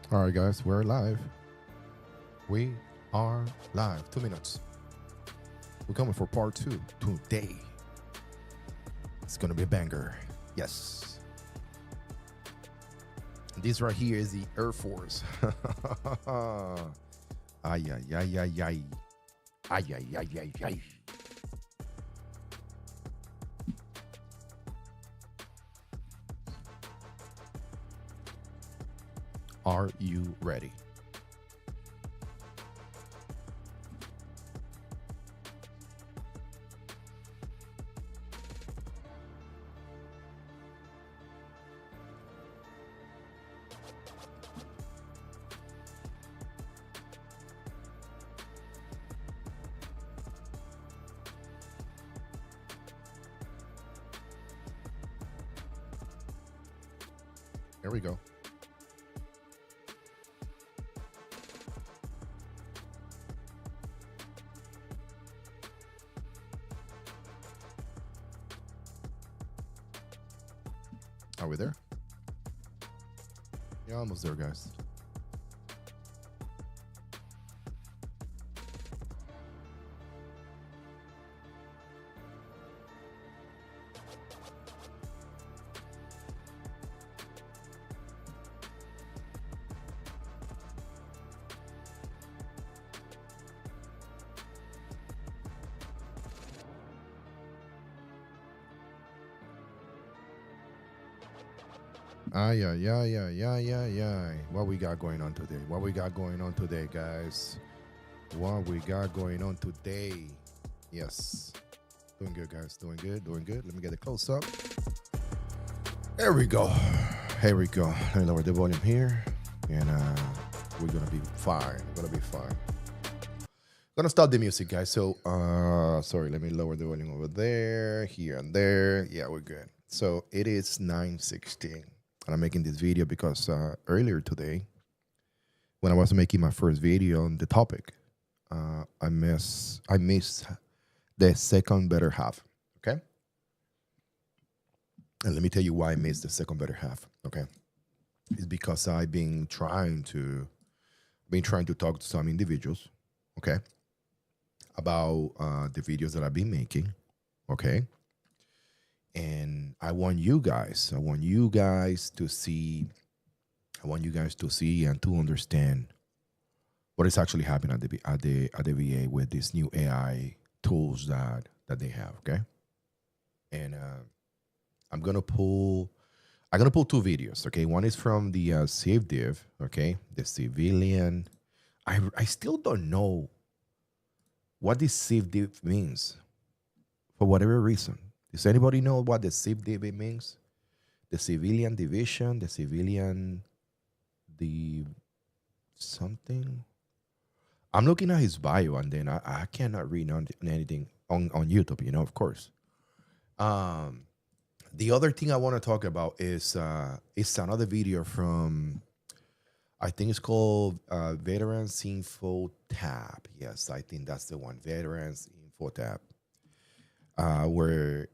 All right, guys, we're live. We are live. 2 minutes. We're coming for part two today. It's gonna be a banger. Yes. This right here is the Air Force. Ay, ay, ay, ay, ay. Ay, ay, ay, ay, ay. Are you ready? Here we go. Are we there? Yeah, almost there, guys. Ay, ay, ay, ay, ay, ay, ay. What we got going on today? What we got going on today, guys? What we got going on today? Yes. Doing good, guys. Doing good, doing good. Let me get a close up. There we go. Here we go. Let me lower the volume here. And we're gonna be fine. We're gonna be fine. Gonna stop the music, guys. So sorry, let me lower the volume over there, here and there. Yeah, we're good. So it is 9:16. And I'm making this video because earlier today, when I was making my first video on the topic, I missed the second better half. Okay. And let me tell you why I missed the second better half. Okay. It's because I've been trying to talk to some individuals, okay, about the videos that I've been making, okay. And I want you guys to see, and to understand what is actually happening at the VA with these new AI tools that they have, okay. And I'm gonna pull two videos. Okay, one is from the CivDiv. Okay, the civilian. I still don't know what this CivDiv means for whatever reason. Does anybody know what the CivDiv means? The civilian division, the civilian, the something. I'm looking at his bio, and then I cannot read on anything on YouTube. Of course. Um, the other thing I want to talk about is it's another video from, I think it's called Veterans Info Tab. Yes, I think that's the one, Veterans Info Tab, where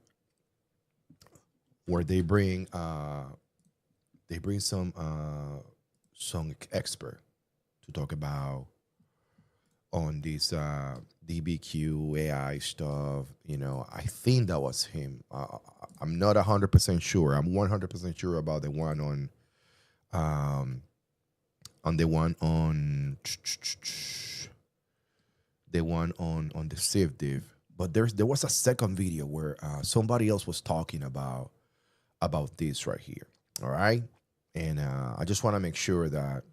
they bring some expert to talk about on this DBQ AI stuff. I think that was him. I'm not 100% sure. I'm 100% sure about the one on the one on the CivDiv. But there was a second video where somebody else was talking about this right here. All right, and I just want to make sure that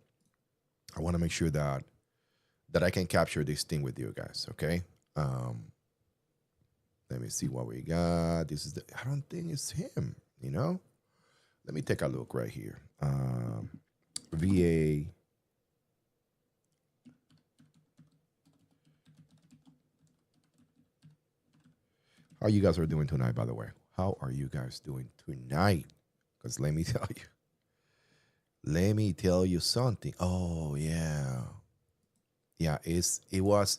I can capture this thing with you guys. Okay. Let me see what we got. I don't think it's him. Let me take a look right here. VA. How you guys are doing tonight, by the way? How are you guys doing tonight? Because let me tell you something. Oh yeah, yeah. It was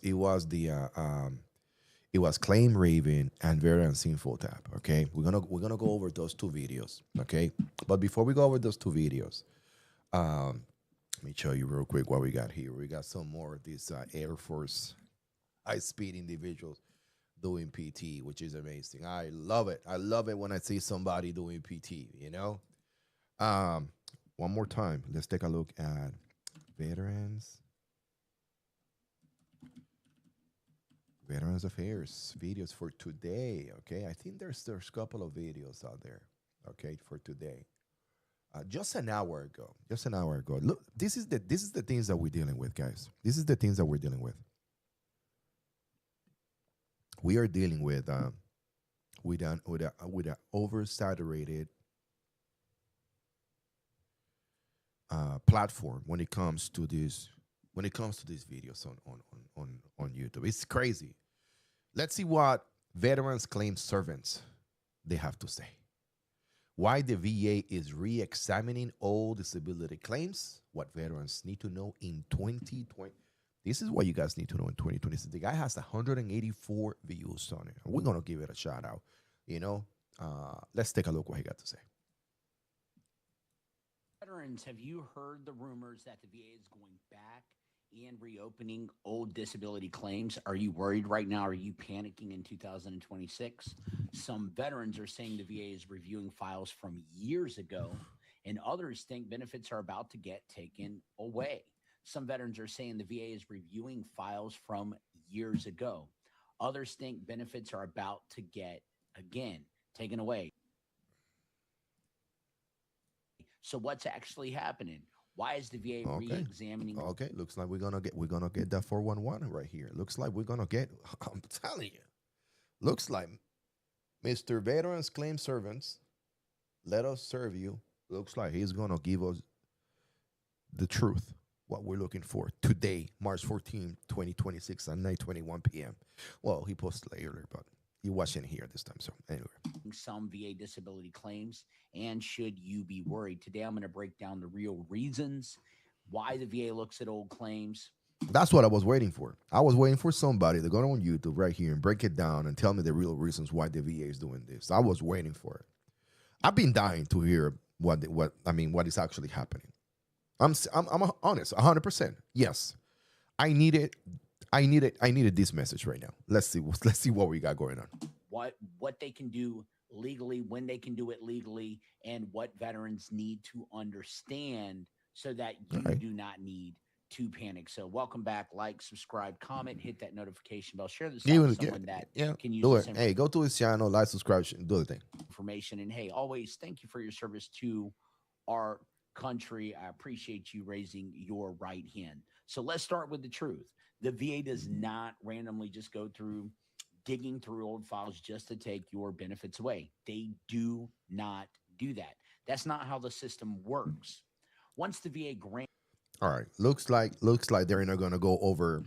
Claim Raven and Veterans Info Tab. Okay, we're gonna go over those two videos. Okay, but before we go over those two videos, Let me show you real quick what we got here. We got some more of these Air Force high-speed individuals doing PT, which is amazing. I love it. I love it when I see somebody doing PT, you know? Um, one more time, let's take a look at Veterans Affairs videos for today. Okay, I think there's a couple of videos out there. Okay, for today. Just an hour ago. Just an hour ago. Look, this is the things that we're dealing with, guys. This is the things that we're dealing with. We are dealing with an oversaturated platform when it comes to these videos on YouTube. It's crazy. Let's see what veterans claim servants they have to say. Why the VA is re-examining all disability claims. What veterans need to know in 2020. This is what you guys need to know in 2026. The guy has 184 views on it. We're gonna give it a shout out. You know, let's take a look what he got to say. Veterans, have you heard the rumors that the VA is going back and reopening old disability claims? Are you worried right now? Are you panicking in 2026? Some veterans are saying the VA is reviewing files from years ago, and others think benefits are about to get taken away. Some veterans are saying the VA is reviewing files from years ago. Others think benefits are about to get, again, taken away. So what's actually happening? Why is the VA Okay. re-examining? Okay. Looks like we're gonna get that 411 right here. Looks like we're gonna get. I'm telling you. Looks like Mr. Veterans Claim Servants, let us serve you. Looks like he's gonna give us the truth, what we're looking for today, March 14th, 2026 at 9:21 p.m. Well, he posted earlier, but he wasn't here this time. So anyway. Some VA disability claims, and should you be worried? Today, I'm going to break down the real reasons why the VA looks at old claims. That's what I was waiting for. I was waiting for somebody to go on YouTube right here and break it down and tell me the real reasons why the VA is doing this. I was waiting for it. I've been dying to hear what is actually happening. I'm honest, 100%. Yes, I need it. I needed this message right now. Let's see what we got going on. What they can do legally, when they can do it legally, and what veterans need to understand so that you Right. do not need to panic. So welcome back. Like, subscribe, comment, hit that notification bell, share this out Even with someone that yeah, can use do this it. Hey, go to his channel, like, subscribe, do the thing. information. And hey, always thank you for your service to our country. I appreciate you raising your right hand. So let's start with the truth. The VA does not randomly just go through digging through old files just to take your benefits away. They do not do that. That's not how the system works. Once the VA grants All right. Looks like they're not gonna go over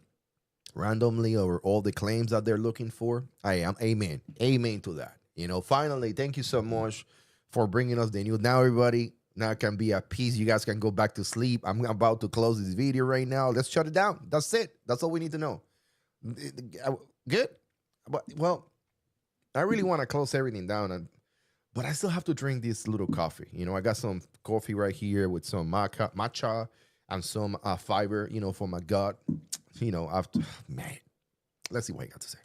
randomly over all the claims that they're looking for. I am amen. Amen to that. Finally, thank you so much for bringing us the news. Now, everybody, now can be at peace. You guys can go back to sleep. I'm about to close this video right now. Let's shut it down. That's it. That's all we need to know. Good. Well, I really want to close everything down, but I still have to drink this little coffee. I got some coffee right here with some matcha and some fiber, for my gut. After man, let's see what I got to say.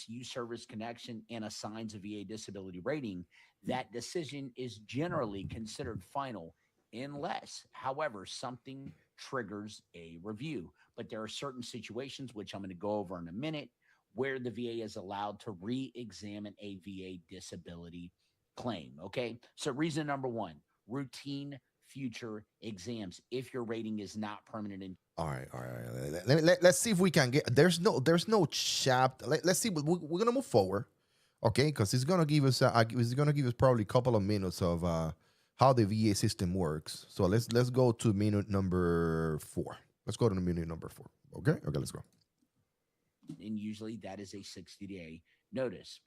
you service connection and assigns a VA disability rating, that decision is generally considered final unless, however, something triggers a review. But there are certain situations, which I'm going to go over in a minute, where the VA is allowed to re examine a VA disability claim. Okay. So, reason number one, routine future exams if your rating is not permanent in. All right. Let's see if we can get. There's no chapter. Let's see. We're gonna move forward, okay? Because it's gonna give us probably a couple of minutes of how the VA system works. So let's go to minute number 4. Let's go to the minute number 4. Okay. Okay. Let's go. And usually that is a 60-day notice.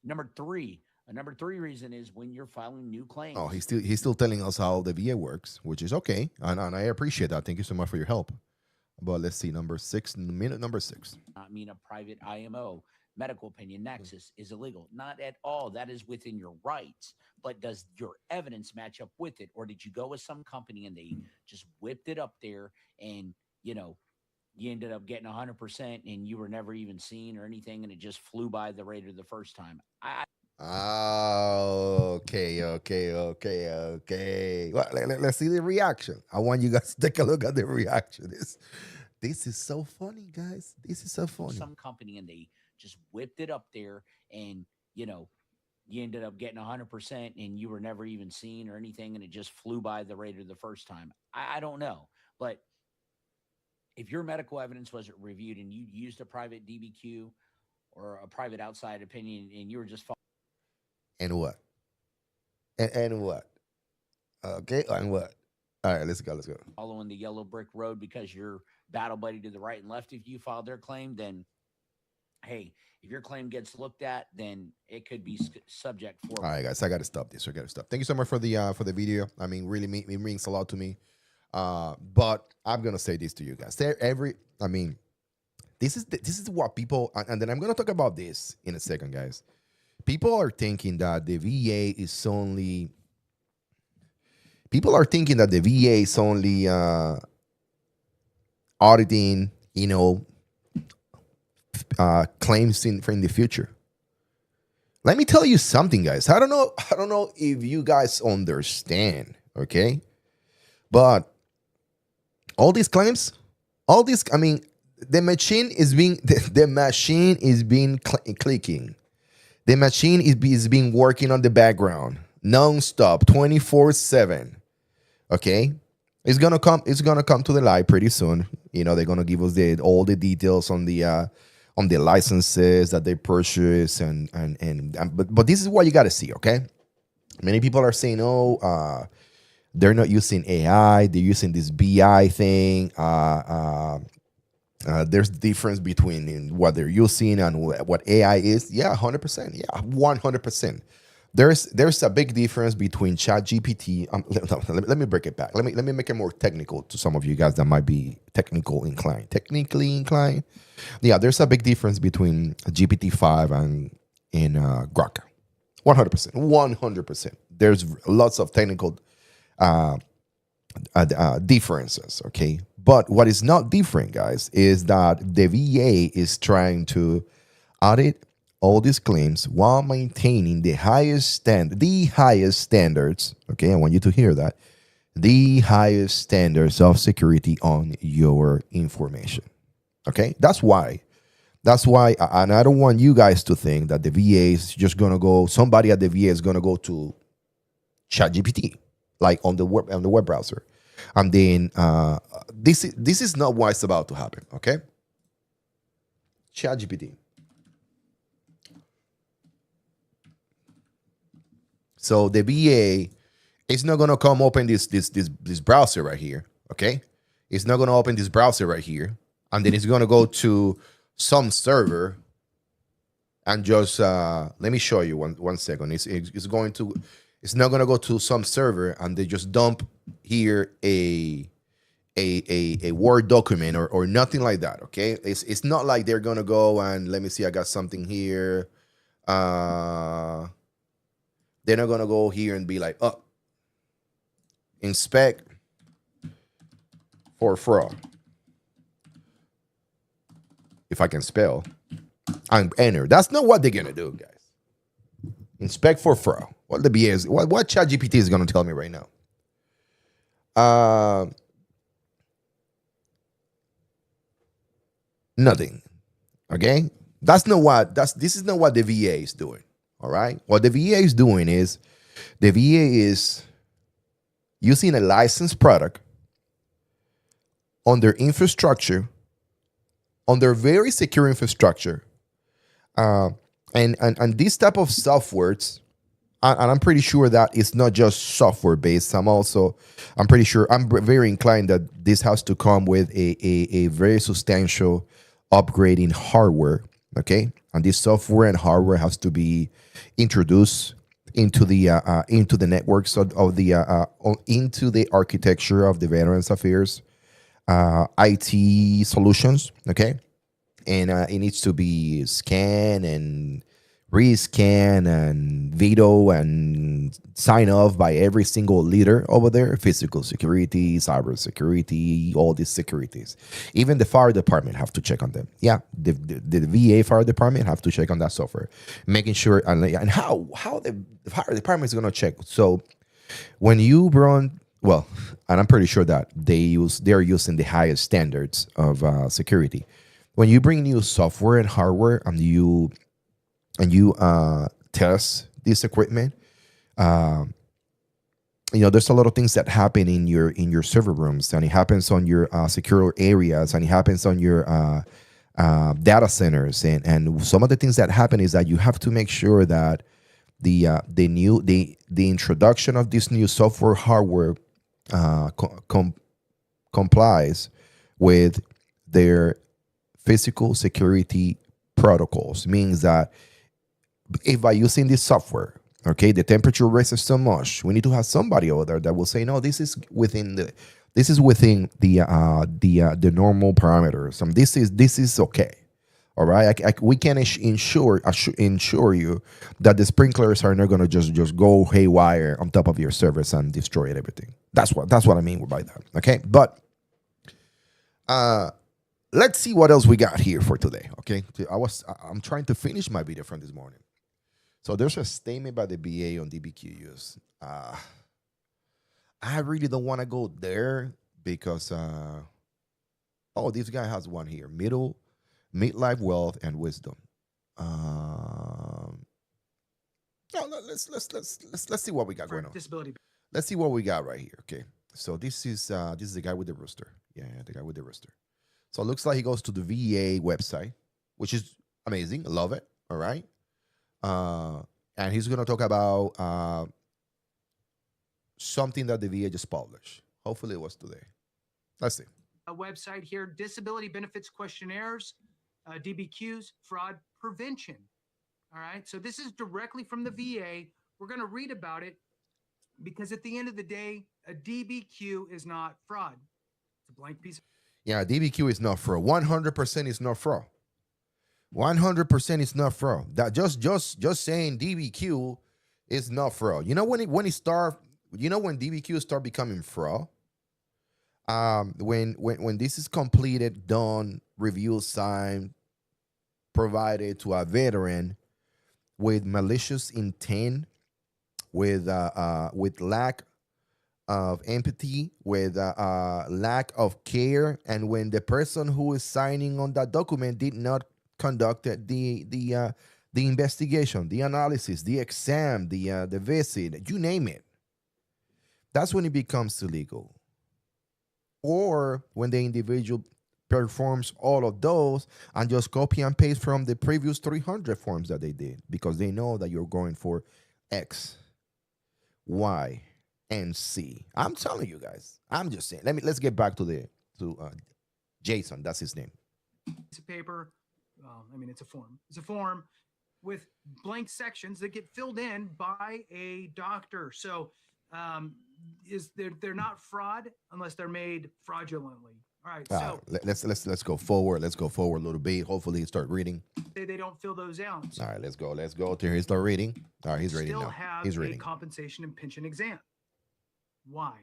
Number three reason is when you're filing new claims. Oh, he's still telling us how the VA works, which is okay, and I appreciate that. Thank you so much for your help. But let's see, number 6, minute number 6. Not mean a private IMO. medical opinion nexus is illegal. Not at all. That is within your rights. But does your evidence match up with it? Or did you go with some company and they just whipped it up there and, you know, you ended up getting 100% and you were never even seen or anything and it just flew by the radar the first time? Okay, okay. Well, let's see the reaction. I want you guys to take a look at the reaction. This is so funny, guys. This is so funny. Some company and they just whipped it up there and, you know, you ended up getting 100% and you were never even seen or anything and it just flew by the radar the first time. I don't know. But if your medical evidence wasn't reviewed and you used a private DBQ or a private outside opinion and you were just And what? And what? Okay, and what? All right, let's go. Let's go. following the yellow brick road because your battle buddy to the right and left, if you filed their claim, then hey, if your claim gets looked at, then it could be subject for. All right, guys, I got to stop this. I got to stop. Thank you so much for the video. I mean, really, it means a lot to me. But I'm gonna say this to you guys. I mean, this is what people, and then I'm gonna talk about this in a second, guys. People are thinking that the VA is only. People are thinking that the VA is only auditing, claims in the future. Let me tell you something, guys. I don't know if you guys understand, okay? But all these claims, I mean, the machine is being clicking. The machine is being working on the background, non-stop, 24/7. Okay? It's gonna come to the light pretty soon. They're gonna give us all the details on the licenses that they purchase but this is what you gotta see, okay? Many people are saying, they're not using AI, they're using this BI thing. There's difference between what they're using and what AI is. Yeah, 100%. Yeah, 100%. There's a big difference between ChatGPT. Let me break it back. Let me make it more technical to some of you guys that might be technically inclined. Yeah, there's a big difference between GPT-5 and Grok. 100%. 100%. There's lots of technical differences, okay? But what is not different, guys, is that the VA is trying to audit all these claims while maintaining the highest standards, okay? I want you to hear that. The highest standards of security on your information, okay? That's why, and I don't want you guys to think that the VA is just going to go, somebody at the VA is going to go to ChatGPT, like on the web browser. And then this is not what's about to happen, okay? ChatGPT. So the VA is not gonna come open this browser right here, okay? It's not gonna open this browser right here, and then it's gonna go to some server and just let me show you one second. It's not gonna go to some server and they just dump here a Word document or nothing like that. Okay, it's not like they're gonna go and let me see. I got something here. They're not gonna go here and be like, inspect for fraud. If I can spell, and enter. That's not what they're gonna do, guys. Inspect for fraud. What the BA is? What ChatGPT is gonna tell me right now? Nothing. Okay, this is not what the VA is doing. All right, what the VA is doing is the VA is using a licensed product on their infrastructure, on their very secure infrastructure, and this type of softwares. And I'm pretty sure that it's not just software based. I'm very inclined that this has to come with a very substantial upgrade in hardware. Okay, and this software and hardware has to be introduced into the networks of the into the architecture of the Veterans Affairs IT solutions. Okay, and it needs to be scanned and rescan and veto and sign off by every single leader over there. Physical security, cyber security, all these securities. Even the fire department have to check on them. Yeah, the VA fire department have to check on that software, making sure. And how the fire department is going to check. So when you run, well, and I'm pretty sure that they're using the highest standards of security. When you bring new software and hardware and you test this equipment, there's a lot of things that happen in your server rooms, and it happens on your secure areas, and it happens on your data centers, and some of the things that happen is that you have to make sure that the introduction of this new software hardware uh, co- com- complies with their physical security protocols. Means that if by using this software, okay, the temperature rises so much, we need to have somebody over there that will say, no, this is within the normal parameters. This is okay. All right, we can ensure you that the sprinklers are not going to just go haywire on top of your servers and destroy everything. That's what I mean by that. Okay, but let's see what else we got here for today. Okay, I'm trying to finish my video from this morning. So there's a statement by the BA on DBQUs. I really don't want to go there because this guy has one here: midlife wealth and wisdom. Um, no, let's see what we got going on. Disability. Let's see what we got right here. Okay, so this is the guy with the rooster. Yeah, the guy with the rooster. So it looks like he goes to the VA website, which is amazing. I love it. All right. Uh, and he's going to talk about something that the VA just published. Hopefully, it was today. Let's see. A website here: disability benefits questionnaires, DBQs, fraud prevention. All right. So this is directly from the VA. We're going to read about it because at the end of the day, a DBQ is not fraud. It's a blank piece. Yeah, DBQ is not fraud. 100% is not fraud. 100% is not fraud. That just saying DBQ is not fraud. You know when it start. You know when DBQ start becoming fraud. When this is completed, done, review signed, provided to a veteran with malicious intent, with lack of empathy, with lack of care, and when the person who is signing on that document did not conduct the investigation, the analysis, the exam, the visit, you name it. That's when it becomes illegal. Or when the individual performs all of those and just copy and paste from the previous 300 forms that they did because they know that you're going for X, Y, and C. I'm telling you guys. I'm just saying. Let's get back to Jason. That's his name. It's a paper. It's a form. It's a form with blank sections that get filled in by a doctor. So they're not fraud unless they're made fraudulently. All right. So let's go forward. Let's go forward a little bit. Hopefully, he start reading. They don't fill those out. So all right. Let's go. Let's go to here. Start reading. All right. He's reading now. He's reading. Compensation and pension exam. Why?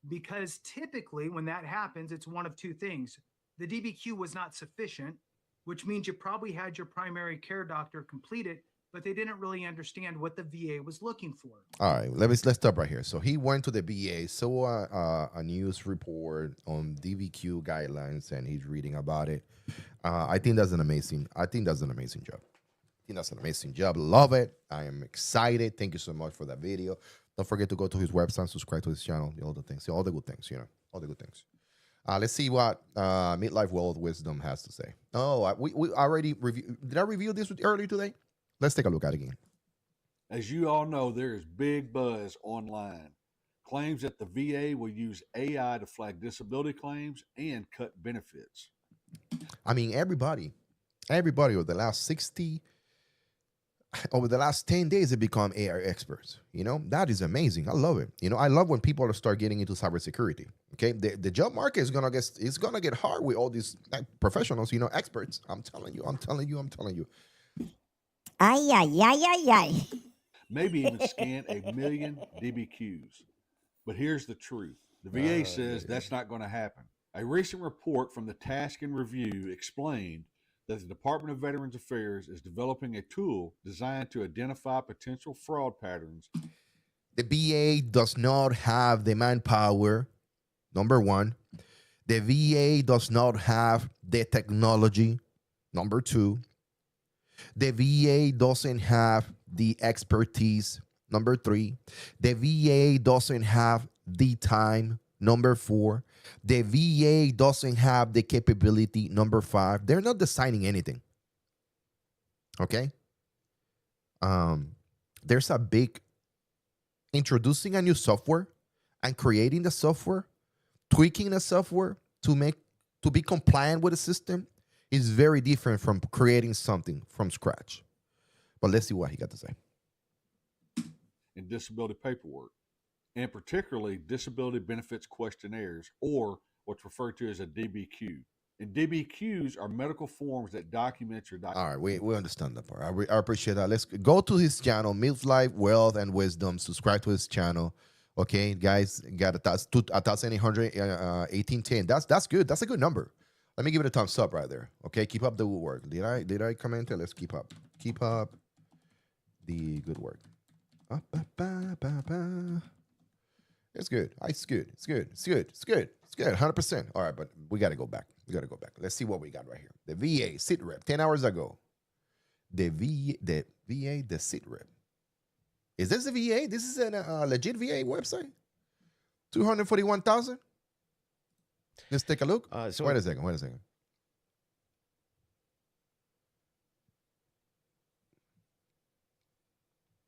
Because typically when that happens, it's one of two things. The DBQ was not sufficient, which means you probably had your primary care doctor complete it, but they didn't really understand what the VA was looking for. All right, let's stop right here. So he went to the VA, saw a news report on DBQ guidelines, and he's reading about it. I think that's an amazing. I think that's an amazing job. I think that's an amazing job. Love it. I am excited. Thank you so much for that video. Don't forget to go to his website, subscribe to his channel, all the things, all the good things, all the good things. Let's see what Midlife Wealth Wisdom has to say. Oh, we already reviewed. Did I review this earlier today? Let's take a look at it again. As you all know, there is big buzz online. Claims that the VA will use AI to flag disability claims and cut benefits. I mean, everybody over the last over the last 10 days they become AI experts. That is amazing. I love it. I love when people start getting into cybersecurity. Okay, the job market is gonna get hard with all these professionals, experts. I'm telling you. Ay, ay, ay, ay, ay. Maybe even scan a million DBQs. But here's the truth: the VA says that's not going to happen. A recent report from the Task and Review explained that the Department of Veterans Affairs is developing a tool designed to identify potential fraud patterns. The VA does not have the manpower. Number one, the VA does not have the technology. Number two, the VA doesn't have the expertise. Number three, the VA doesn't have the time. Number four, the VA doesn't have the capability. Number five, they're not designing anything. Okay. There's a big introducing a new software and creating the software, tweaking the software to be compliant with the system is very different from creating something from scratch. But let's see what he got to say. In disability paperwork, and particularly disability benefits questionnaires, or what's referred to as a DBQ. And DBQs are medical forms that document your All right, we understand that part. I appreciate that. Let's go to his channel, MILF Life, Wealth, and Wisdom. Subscribe to his channel. Okay, guys, got 1,810. That's good. That's a good number. Let me give it a thumbs up right there. Okay, keep up the good work. Did I comment it? Let's keep up. Keep up the good work. It's good. It's good. It's good. It's good. It's good. It's good. 100%. All right, but we got to go back. We got to go back. Let's see what we got right here. The VA sit rep 10 hours ago. The VA, the sit rep. Is this the VA? This is a legit VA website. 241,000. Let's take a look. Wait a second.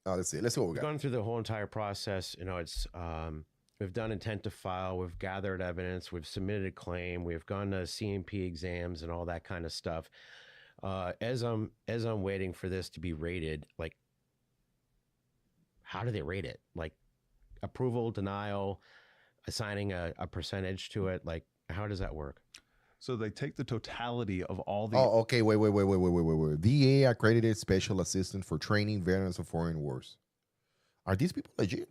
Let's see. Let's see what we got. We've gone through the whole entire process. It's we've done intent to file, we've gathered evidence, we've submitted a claim, we've gone to CMP exams and all that kind of stuff. As I'm waiting for this to be rated, like, how do they rate it? Like, approval, denial, assigning a percentage to it. Like, how does that work? So they take the totality of all the. Oh, okay. Wait. VA accredited special assistant for training veterans of foreign wars. Are these people legit?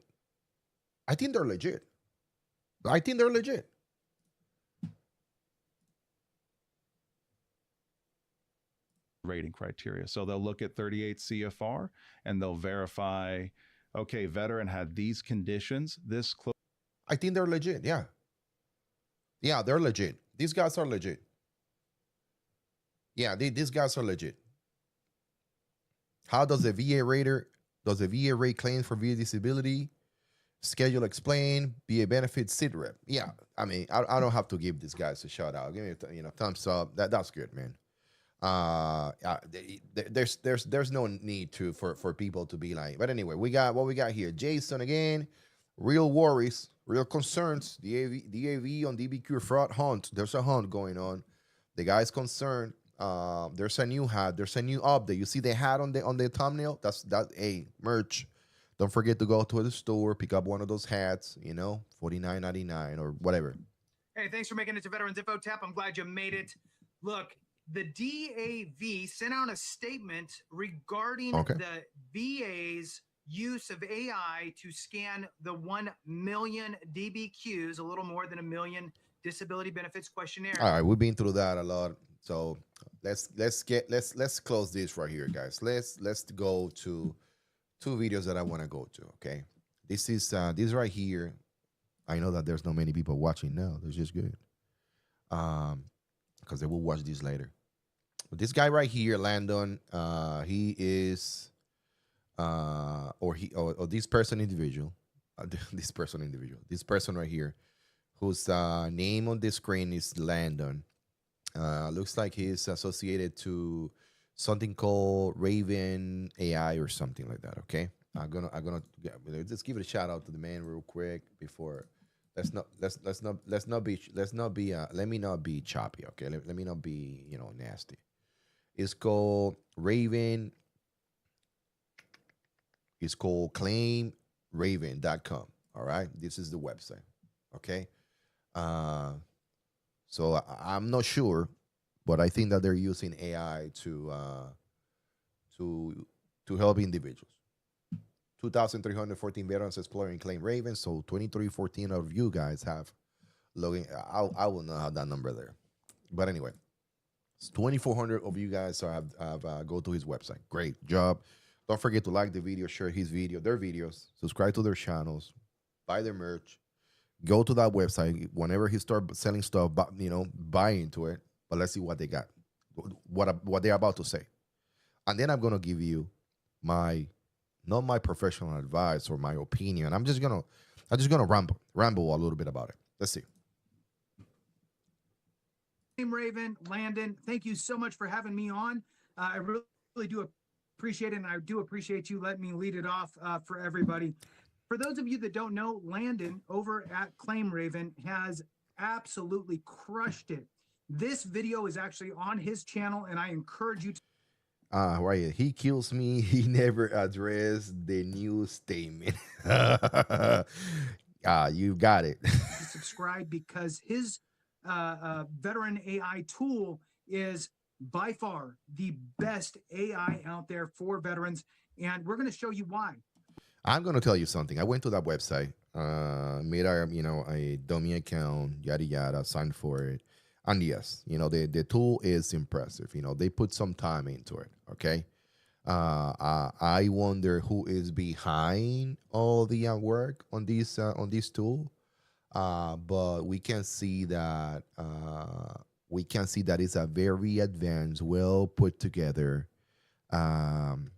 I think they're legit. Rating criteria. So they'll look at 38 CFR and they'll verify, okay, veteran had these conditions, this close. I think they're legit. Yeah. Yeah, they're legit. These guys are legit. Yeah, these guys are legit. How does the VA rate claims for VA disability? Schedule explain, VA benefits, sit rep. Yeah, I mean, I don't have to give these guys a shout out. Give me a thumbs up. That's good, man. There's no need for people to be like. But anyway, we got what we got here. Jason again. Real worries, real concerns. DAV on DBQ fraud hunt. There's a hunt going on. The guy's concerned. There's a new hat. There's a new update. You see the hat on the thumbnail? That's merch. Don't forget to go to the store, pick up one of those hats. $49.99 or whatever. Hey, thanks for making it to Veterans Info Tap. I'm glad you made it. Look, the DAV sent out a statement regarding the VA's use of AI to scan the 1 million DBQs, a little more than a million disability benefits questionnaire. All right, we've been through that a lot. So let's close this right here, guys. Let's go to two videos that I want to go to. Okay, this is this right here. I know that there's not many people watching now. That's just good, because they will watch this later. But this guy right here, Landon, he is, or this person individual, this person right here, whose name on the screen is Landon. Looks like he's associated to something called Raven AI or something like that. Okay, I'm gonna just give it a shout out to the man real quick before. Let me not be choppy. Okay, let me not be nasty. It's called Raven It's called claimraven.com. All right. This is the website. Okay. Uh, so I'm not sure, but I think that they're using AI to to help individuals. 2,314 veterans exploring Claim Raven. So 2314 of you guys have logging. I will not have that number there, but anyway, 2,400 of you guys have go to his website. Great job. Don't forget to like the video, share his video, their videos, subscribe to their channels, buy their merch, go to that website whenever he start selling stuff, buy into it. But let's see what they got, what they're about to say, and then I'm gonna give you my not my professional advice or my opinion. I'm just gonna ramble a little bit about it. Let's see. Raven, Landon, thank you so much for having me on. I really do appreciate it, and I do appreciate you letting me lead it off for everybody. For those of you that don't know, Landon over at Claim Raven has absolutely crushed it. This video is actually on his channel, and I encourage you to Right. He kills me. He never addressed the new statement. You got it. subscribe because his veteran AI tool is by far the best AI out there for veterans, and we're going to show you why. I'm gonna tell you something. I went to that website, made a dummy account, yada yada, signed for it, and yes, the tool is impressive. They put some time into it. Okay, I wonder who is behind all the work on this tool. But we can see that it's a very advanced, well put together, um,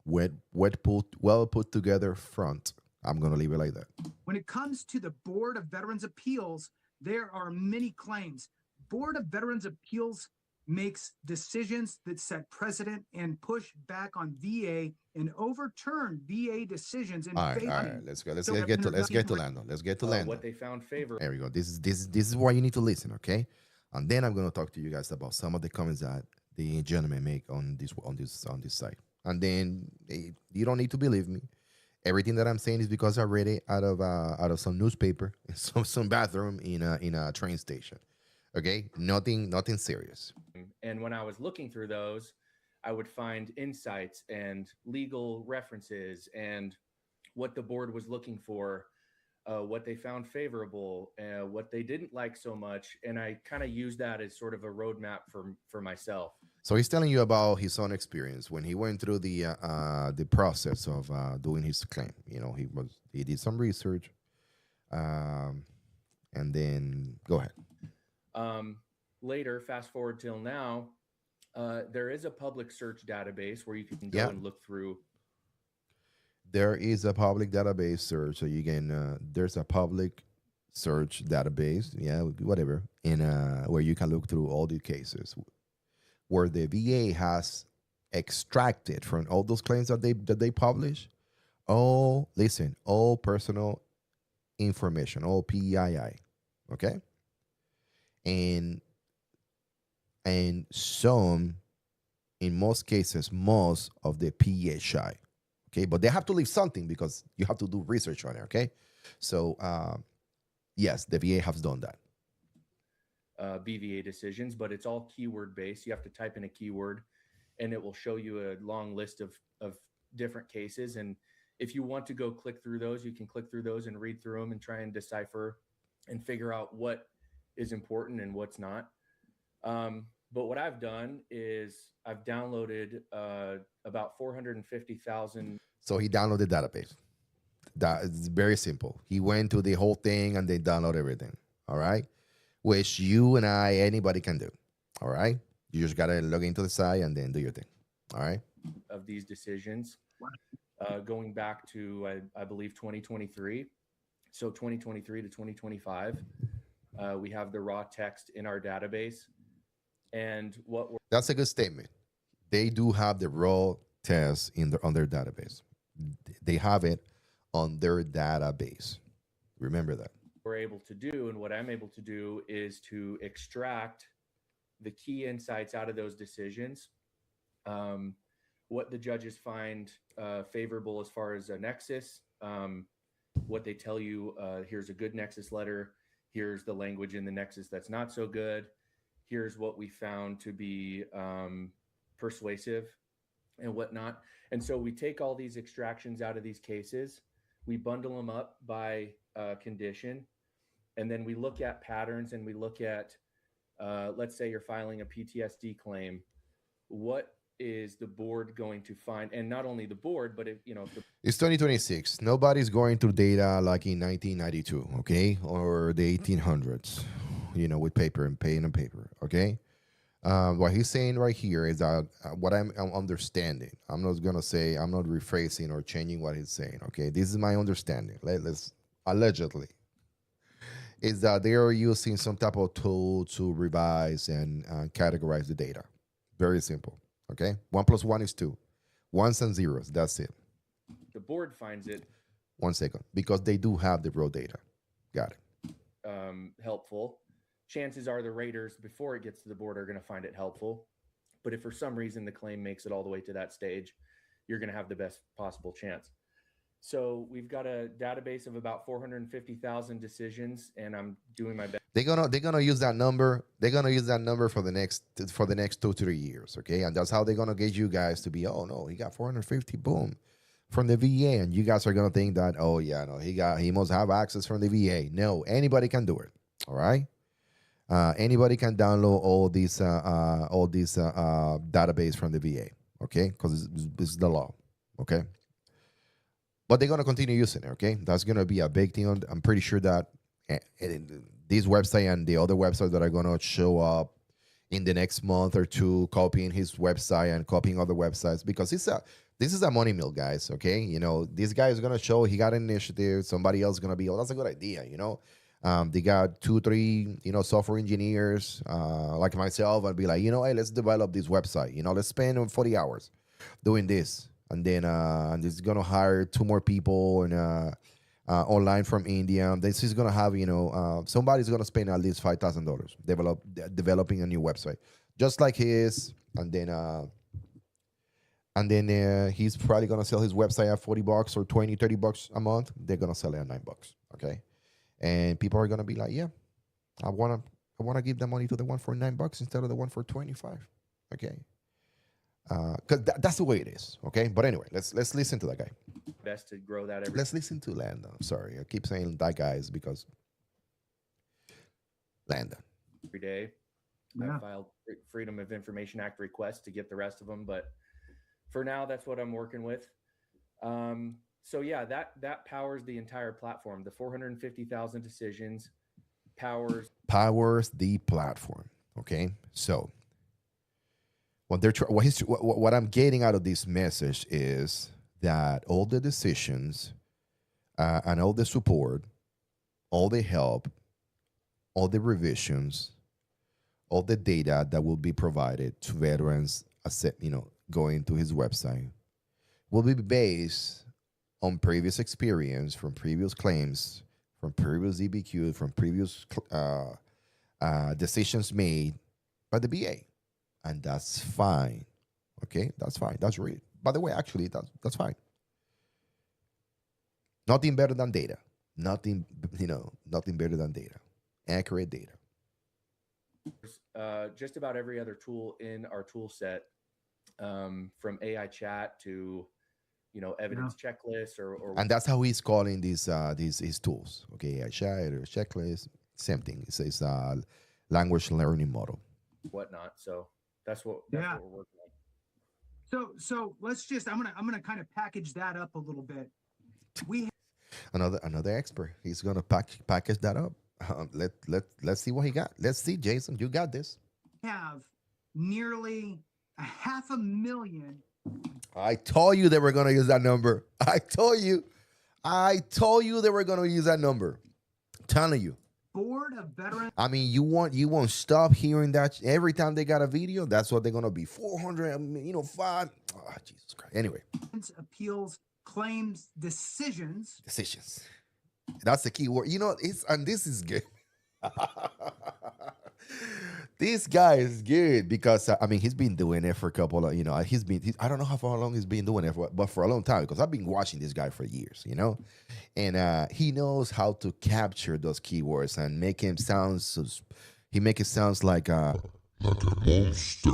well put together front. I'm gonna leave it like that. When it comes to the Board of Veterans Appeals, there are many claims. Board of Veterans Appeals makes decisions that set precedent and push back on VA and overturn VA decisions in All right, favor. all right. Let's go. Let's So get to Landon. Let's get to Landon. What they found favor. There we go. This is why you need to listen, okay? And then I'm gonna talk to you guys about some of the comments that the gentleman make on this site. And then you don't need to believe me. Everything that I'm saying is because I read it out of some newspaper, some bathroom in a train station. Okay, nothing serious. And when I was looking through those, I would find insights and legal references and what the board was looking for, what they found favorable, what they didn't like so much. And I kind of used that as sort of a roadmap for myself. So he's telling you about his own experience when he went through the process of doing his claim. He did some research, and then go ahead. Later, fast forward till now, there is a public search database where you can go and look through. There is a public database search, so you can. There's a public search database, whatever, where you can look through all the cases where the VA has extracted from all those claims that they publish. All personal information, all PII, okay, and some, in most cases, most of the PHI. Okay, but they have to leave something because you have to do research on it. Okay, so yes, the VA has done that. BVA decisions, but it's all keyword based. You have to type in a keyword, and it will show you a long list of different cases. And if you want to go click through those, you can click through those and read through them and try and decipher and figure out what is important and what's not. But what I've done is I've downloaded about 450,000. So he downloaded the database. That is very simple. He went to the whole thing and then download everything. All right, which you and anybody can do. All right, you just gotta log into the site and then do your thing. All right. Of these decisions, going back to I believe 2023. So 2023 to 2025, we have the raw text in our database. And that's a good statement. They do have the raw tests on their database. They have it on their database. Remember that. We're able to do, and what I'm able to do, is to extract the key insights out of those decisions, what the judges find favorable as far as a nexus, what they tell you, here's a good nexus letter, here's the language in the nexus that's not so good, here's what we found to be persuasive and whatnot. And so we take all these extractions out of these cases, we bundle them up by condition, and then we look at patterns, and we look at, let's say you're filing a PTSD claim. What is the board going to find? And not only the board, but if it's 2026. Nobody's going through data like in 1992, okay, or the 1800s, with paper and pen and paper, okay. What he's saying right here is that what I'm understanding. I'm not gonna say, I'm not rephrasing or changing what he's saying. Okay, this is my understanding. Let's allegedly is that they are using some type of tool to revise and categorize the data. Very simple. Okay, 1 + 1 is 2. Ones and zeros. That's it. the board finds it 1 second, because they do have the raw data. Got it. Helpful, chances are the raters before it gets to the board are going to find it helpful. But if for some reason the claim makes it all the way to that stage, you're going to have the best possible chance. So we've got a database of about 450,000 decisions, and I'm doing my best. They're gonna use that number. They're gonna use that number for the next 2 to 3 years. Okay, and that's how they're gonna get you guys to be. Oh no, he got 450. Boom. From the VA, and you guys are gonna think that, oh yeah, no, he must have access from the VA. No, anybody can do it. All right, anybody can download all these database from the VA. Okay, because it's the law. Okay, but they're gonna continue using it. Okay, that's gonna be a big thing. I'm pretty sure that this website and the other websites that are gonna show up in the next month or two, copying his website and copying other websites, because this is a money mill, guys. Okay, this guy is gonna show he got an initiative. Somebody else is gonna be, oh, that's a good idea. They got 2, 3, software engineers like myself, and be like, hey, let's develop this website. Let's spend 40 hours doing this, and then and it's gonna hire 2 more people and online from India. This is gonna have somebody's gonna spend at least $5,000 developing a new website, just like his, and then he's probably gonna sell his website at $40 or $20, $30 a month. They're gonna sell it at $9. Okay, and people are gonna be like, yeah, I wanna give the money to the one for $9 instead of the one for 25. Okay, because that's the way it is. Okay, but anyway, let's listen to that guy. Best to grow that every. Let's listen to Landon. Sorry, I keep saying that guy is because Landon. Every day. Yeah. I filed Freedom of Information Act requests to get the rest of them, but for now, that's what I'm working with. So yeah, that powers the entire platform. The 450,000 decisions powers the platform. Okay, so what I'm getting out of this message is that all the decisions and all the support, all the help, all the revisions, all the data that will be provided to veterans, going to his website, will be based on previous experience, from previous claims, from previous EBQ, from previous decisions made by the BA. And that's fine. Okay, that's fine. That's really, by the way, actually, that's fine. Nothing better than data. Nothing better than data. Accurate data. Just about every other tool in our tool set, from AI chat to evidence checklists or and that's how he's calling these his tools. Okay, AI chat or checklist, same thing. It's a language learning model. Whatnot. So that's what we're working on. So let's just I'm gonna kind of package that up a little bit. We another expert. He's gonna package that up. Let's see what he got. Let's see, Jason, you got this. have nearly 500,000. I told you they were gonna use that number. I told you they were gonna use that number. I'm telling you. Board of Veterans. I mean, you won't stop hearing that every time they got a video. That's what they're gonna be. 400, 5. Oh, Jesus Christ. Anyway. Appeals, claims, decisions. That's the key word. And this is good. This guy is good because I mean he's been doing it for a couple of I don't know how far long he's been doing it for, but for a long time because I've been watching this guy for years, and he knows how to capture those keywords and make him sound he make it sounds like a monster.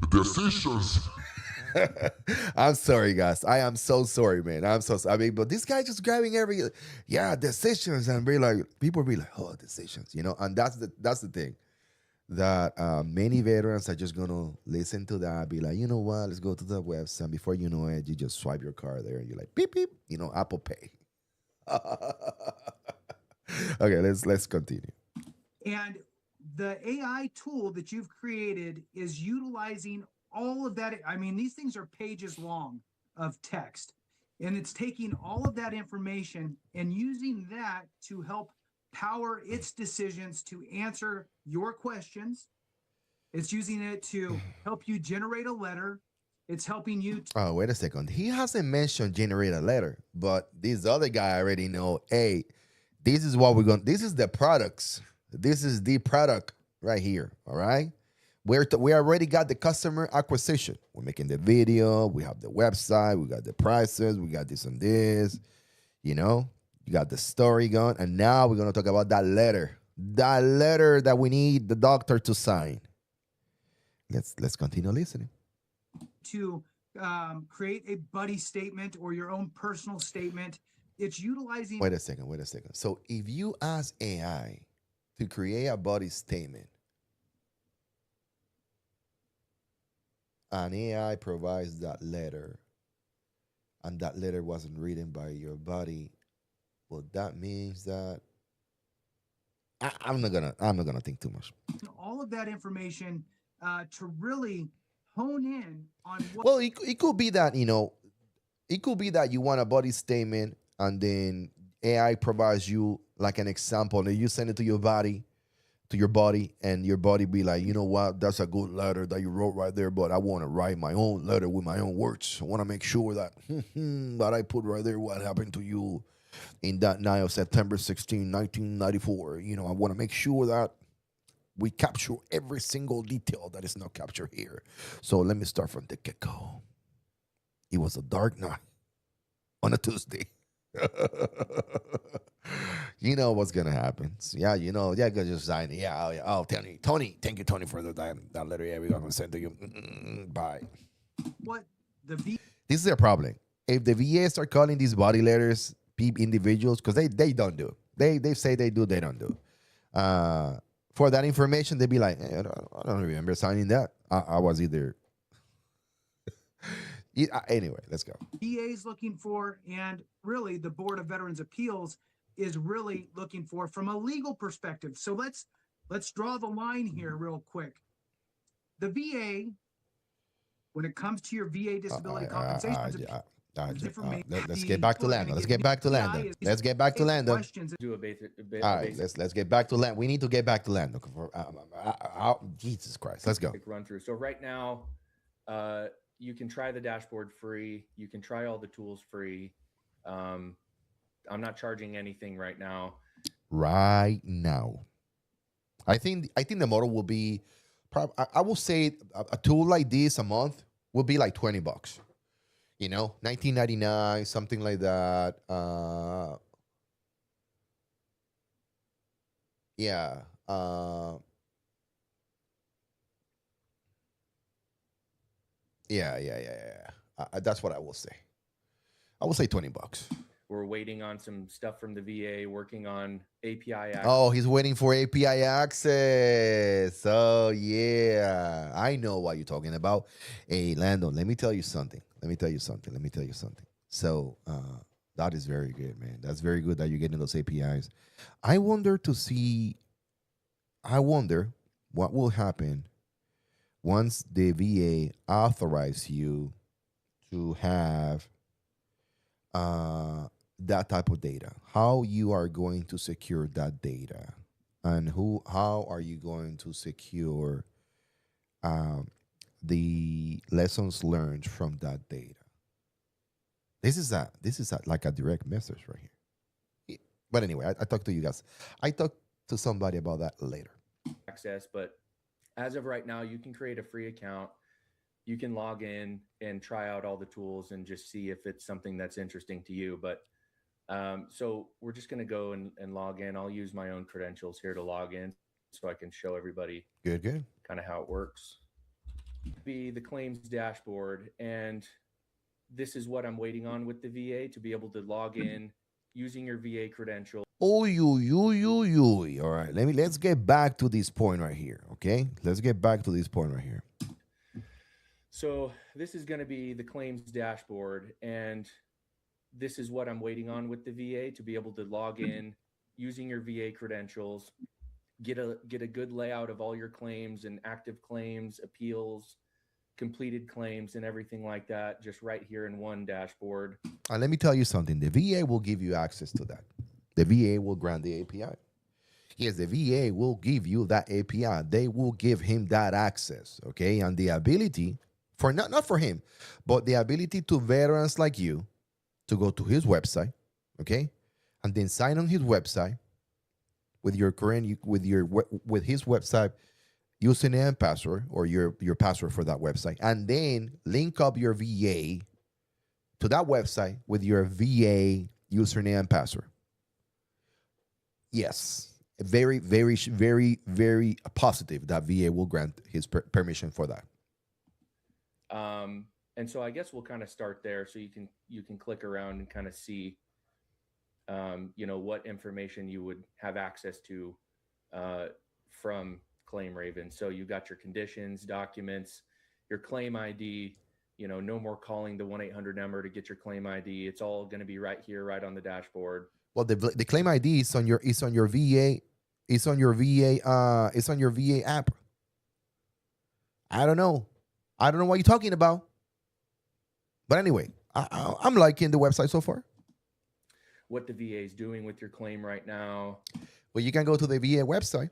Decisions. I'm sorry, guys. I am so sorry, man. I'm so sorry. I mean, but this guy just grabbing decisions, and be like, people be like, oh, decisions, and that's the thing that many veterans are just gonna listen to that, be like, you know what, let's go to the website. And before you know it, you just swipe your card there, and you're like, beep beep, Apple Pay. Okay, let's continue. And the AI tool that you've created is utilizing all of that. I mean, these things are pages long of text, and it's taking all of that information and using that to help power its decisions to answer your questions. It's using it to help you generate a letter. It's helping you. Oh, wait a second. He hasn't mentioned generate a letter, but this other guy already know, hey, this is what we're going to, this is the products. This is the product right here. All right. We already got the customer acquisition. We're making the video. We have the website. We got the prices. We got this and this. You got the story going. And now we're going to talk about that letter. That letter that we need the doctor to sign. Let's continue listening. To create a buddy statement or your own personal statement. It's utilizing. Wait a second. So if you ask AI to create a buddy statement, and AI provides that letter, and that letter wasn't written by your buddy, well, that means that I'm not gonna think too much. All of that information to really hone in on what. Well, it could be that it could be that you want a buddy statement, and then AI provides you like an example, and you send it to your body, and your body be like, you know what, that's a good letter that you wrote right there, but I want to write my own letter with my own words. I want to make sure that that I put right there what happened to you in that night of September 16, 1994. I want to make sure that we capture every single detail that is not captured here. So let me start from the get-go. It was a dark night on a Tuesday. You know what's gonna happen. So, yeah, go just sign it. Yeah, oh, Tony, thank you, Tony, for that letter. Yeah, we're gonna send to you. Bye. What the V. This is a problem. If the VA start calling these body letters individuals, because they don't do. They say they do, they don't do. For that information, they'd be like, I don't remember signing that. I was either. Anyway, let's go. VA is looking for, and really the Board of Veterans Appeals is really looking for from a legal perspective. So let's draw the line here real quick. The VA, when it comes to your VA disability compensation, let's get back to Lando. Let's get back to Lando. Let's get back to Lando. Do a basic. All right, let's get back to Lando. We need to get back to Lando. Jesus Christ, let's go. Run through. So right now, you can try the dashboard free. You can try all the tools free. I'm not charging anything right now. Right now, I think the model will be, I will say a tool like this a month will be like $20. $19.99, something like that. Yeah. Yeah. That's what I will say. I will say $20. We're waiting on some stuff from the VA, working on API access. Oh, he's waiting for API access. Oh, yeah. I know what you're talking about. Hey, Lando, let me tell you something. So that is very good, man. That's very good that you're getting those APIs. I wonder what will happen once the VA authorize you to have that type of data. How you are going to secure that data, and how are you going to secure the lessons learned from that data? This is like a direct message right here. But anyway, I talked to you guys. I talked to somebody about that later. Access, but as of right now, you can create a free account. You can log in and try out all the tools and just see if it's something that's interesting to you. But so we're just going to go and log in. I'll use my own credentials here to log in so I can show everybody Good, good. kind of how it works. Be the claims dashboard, and this is what I'm waiting on with the VA to be able to log in using your VA credential. Oh, you. All right, let's get back to this point right here. Okay, let's get back to this point right here. So this is going to be the claims dashboard, and this is what I'm waiting on with the VA to be able to log in using your VA credentials, get a good layout of all your claims and active claims, appeals, completed claims, and everything like that, just right here in one dashboard. Let me tell you something. The VA will give you access to that. The VA will grant the API. Yes, the VA will give you that API. They will give him that access, okay? And the ability for not for him, but the ability to veterans like you to go to his website, okay? And then sign on his website with your current with his website username and password, or your password for that website, and then link up your VA to that website with your VA username and password. Yes, very, very, very, very positive that VA will grant his permission for that. And so I guess we'll kind of start there, so you can click around and kind of see, what information you would have access to from Claim Raven. So you got your conditions, documents, your claim ID. No more calling the 1-800 number to get your claim ID. It's all going to be right here, right on the dashboard. Well, the claim ID is on your VA. It's on your VA app. I don't know what you're talking about. But anyway, I'm liking the website so far. What the VA is doing with your claim right now. Well, you can go to the VA website,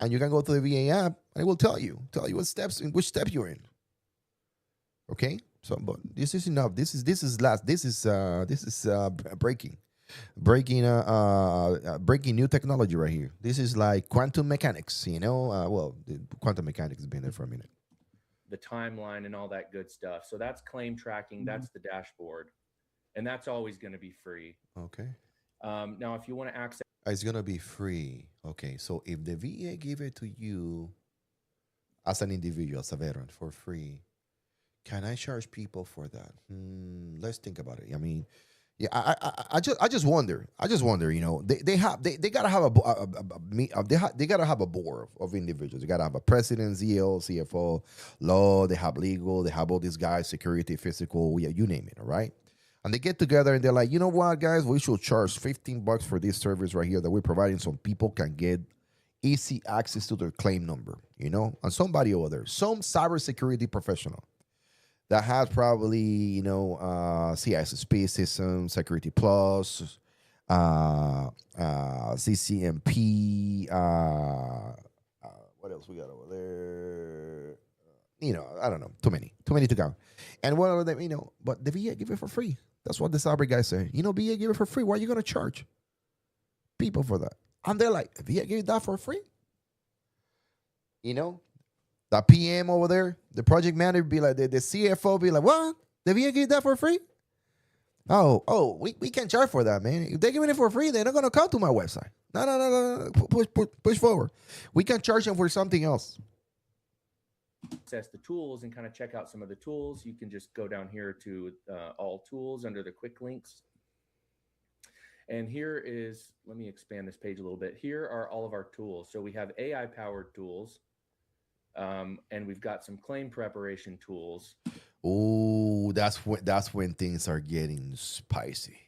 and you can go to the VA app, and it will tell you which step you're in. Okay, so but this is enough. This is breaking new technology right here. This is like quantum mechanics, well, quantum mechanics has been there for a minute. The timeline and all that good stuff. So that's claim tracking. That's the dashboard, and that's always going to be free. Okay. Now, if you want to access, it's going to be free. Okay, so if the VA give it to you as an individual, as a veteran, for free, can I charge people for that? Let's think about it. I mean, yeah, I just wonder. They gotta have they gotta have a board of individuals. They gotta have a president, CEO, CFO, law. They have legal. They have all these guys, security, physical, yeah, you name it. All right, and they get together and they're like, you know what, guys, we should charge $15 for this service right here that we're providing, so people can get easy access to their claim number. And somebody over there, some cybersecurity professional that has probably, CISSP system, Security Plus, CCMP, what else we got over there? I don't know. Too many to count. And what are they, but the VA give it for free. That's what the cyber guys say. VA give it for free. Why are you going to charge people for that? And they're like, VA give that for free? The PM over there, the project manager be like, the CFO be like, what? The VA give that for free? Oh, we can't charge for that, man. If they're giving it for free, they're not going to come to my website. No. Push forward. We can charge them for something else. Access the tools and kind of check out some of the tools. You can just go down here to all tools under the quick links. And here is, let me expand this page a little bit. Here are all of our tools. So we have AI powered tools. And we've got some claim preparation tools. Oh, that's when things are getting spicy.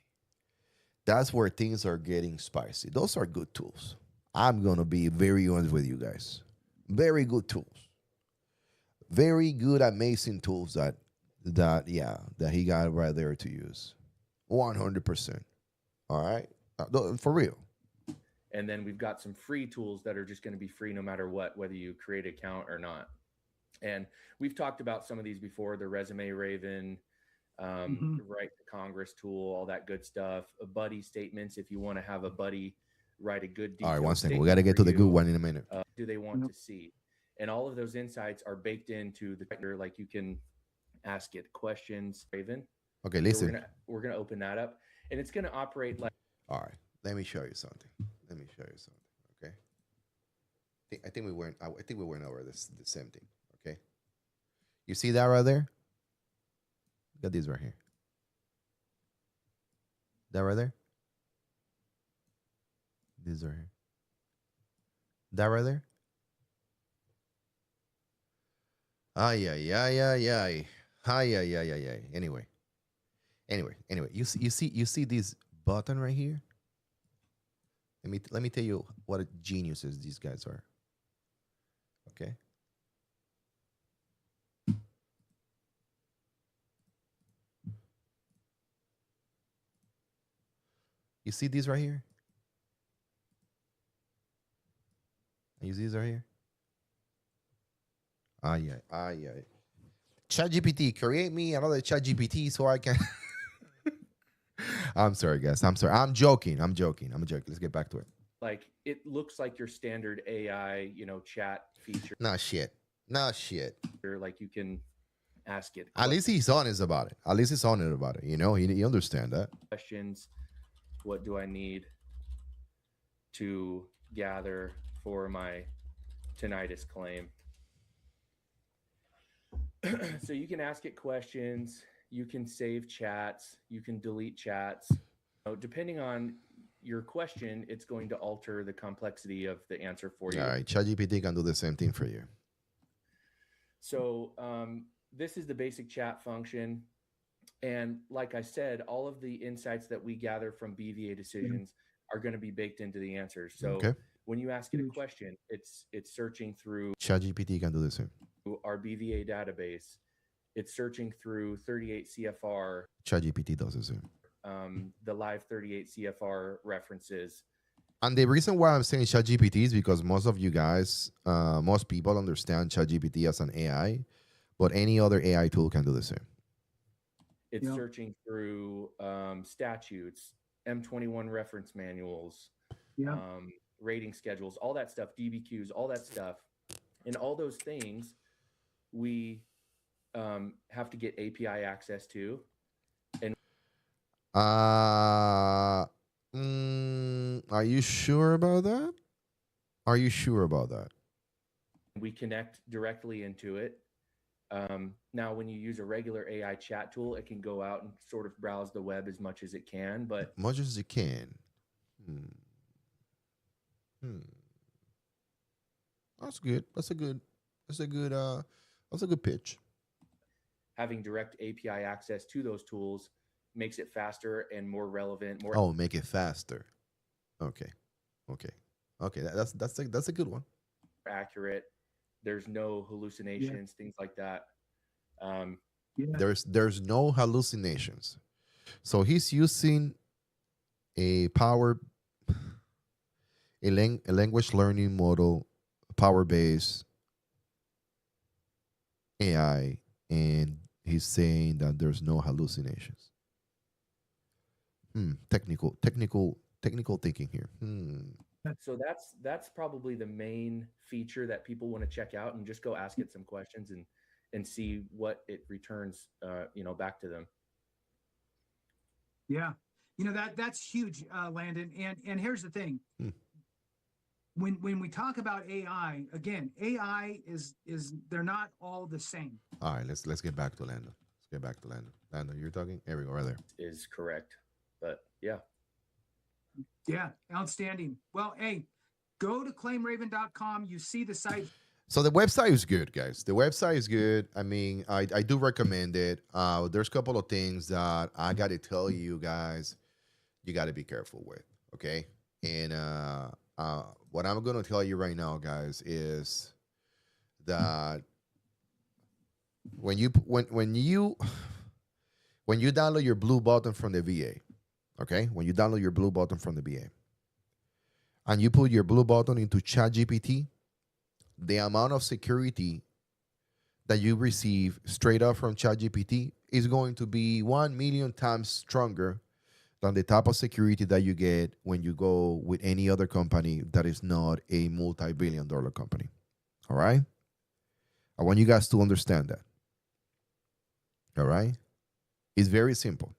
That's where things are getting spicy. Those are good tools. I'm gonna be very honest with you guys. Very good tools. Very good, amazing tools that he got right there to use. 100%. All right, for real. And then we've got some free tools that are just going to be free no matter what, whether you create an account or not. And we've talked about some of these before, the Resume Raven, write the Congress tool, all that good stuff. Buddy statements, if you want to have a buddy write a good All right, detailed one second. We statement got to get for to the good you, one in a minute. do they want to see? And all of those insights are baked into the tracker. Like you can ask it questions, Raven. Okay, So listen. we're gonna open that up, and it's gonna operate like. All right, let me show you something. Okay. I think we went over this the same thing. Okay. You see that right there? Got these right here. That right there? These right here. That right there? Ay, ay, ay, ay, ay. Ay, ay, ay, ay, ay. Anyway. You see this button right here? Let me tell you what a geniuses these guys are. Okay. You see these right here? You see these right here? Yeah. ChatGPT, create me another ChatGPT so I can. I'm sorry, guys. I'm sorry. I'm joking. Let's get back to it. Like it looks like your standard AI, chat feature. Nah, shit. Like you can ask it. At least he's honest about it. You know, he understand that. Questions. What do I need to gather for my tinnitus claim? So you can ask it questions. You can save chats. You can delete chats. Depending on your question, it's going to alter the complexity of the answer for you. All right, ChatGPT can do the same thing for you. So this is the basic chat function. And like I said, all of the insights that we gather from BVA decisions are going to be baked into the answers. So when you ask it a question, it's searching through ChatGPT can do the same. Our BVA database. It's searching through 38 CFR. ChatGPT does the same. The live 38 CFR references. And the reason why I'm saying ChatGPT is because most of you guys, most people understand ChatGPT as an AI, but any other AI tool can do the same. It's searching through statutes, M21 reference manuals, rating schedules, all that stuff, DBQs, all that stuff. And all those things we have to get API access to. And are you sure about that? We connect directly into it. Now, when you use a regular AI chat tool, it can go out and sort of browse the web as much as it can, but much as it can. That's good. That's a good pitch. Having direct API access to those tools makes it faster and more relevant. Make it faster. Okay. That's a good one. Accurate. There's no hallucinations, things like that. There's no hallucinations. So he's using a language learning model, power-based AI, and he's saying that there's no hallucinations. Technical thinking here. So that's probably the main feature that people want to check out, and just go ask it some questions and see what it returns back to them. Yeah. That's huge, Landon. And here's the thing. When we talk about AI, again, AI is they're not all the same. All right, let's get back to Landon. Landon, you're talking? There we go, right there. Is correct. But yeah. Yeah, outstanding. Well, hey, go to claimraven.com. You see the site. So the website is good, guys. The website is good. I mean, I do recommend it. There's a couple of things that I got to tell you guys, you got to be careful with, okay? And what I'm going to tell you right now, guys, is that when you download your blue button from the VA, okay? When you download your blue button from the VA, and you put your blue button into ChatGPT, the amount of security that you receive straight up from ChatGPT is going to be 1 million times stronger than the type of security that you get when you go with any other company that is not a multi-billion-dollar company. All right? I want you guys to understand that. All right? It's very simple.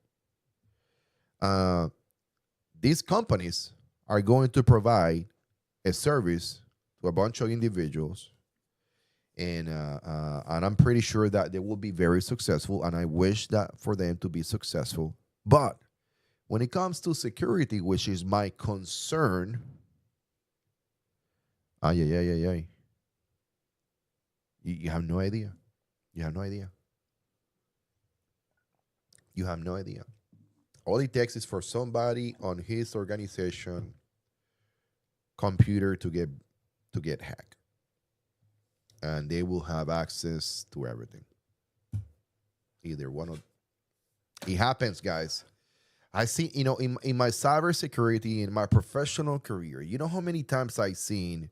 These companies are going to provide a service to a bunch of individuals, and I'm pretty sure that they will be very successful, and I wish that for them to be successful. But when it comes to security, which is my concern, you have no idea. You have no idea. You have no idea. All it takes is for somebody on his organization computer to get hacked, and they will have access to everything. Either one of it happens, guys. I see, in my cybersecurity, in my professional career, you know how many times I've seen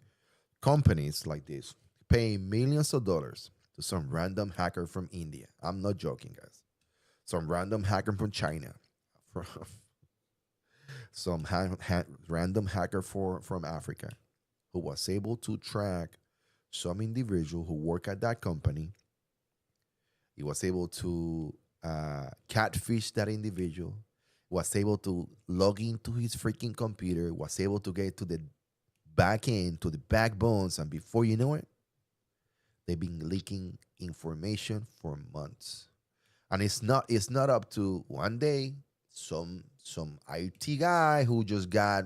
companies like this paying millions of dollars to some random hacker from India. I'm not joking, guys. Some random hacker from China, from some random hacker from Africa, who was able to track some individual who work at that company. He was able to catfish that individual, was able to log into his freaking computer, was able to get to the back end, to the backbones, and before you know it, they've been leaking information for months. And it's not up to one day some IT guy who just got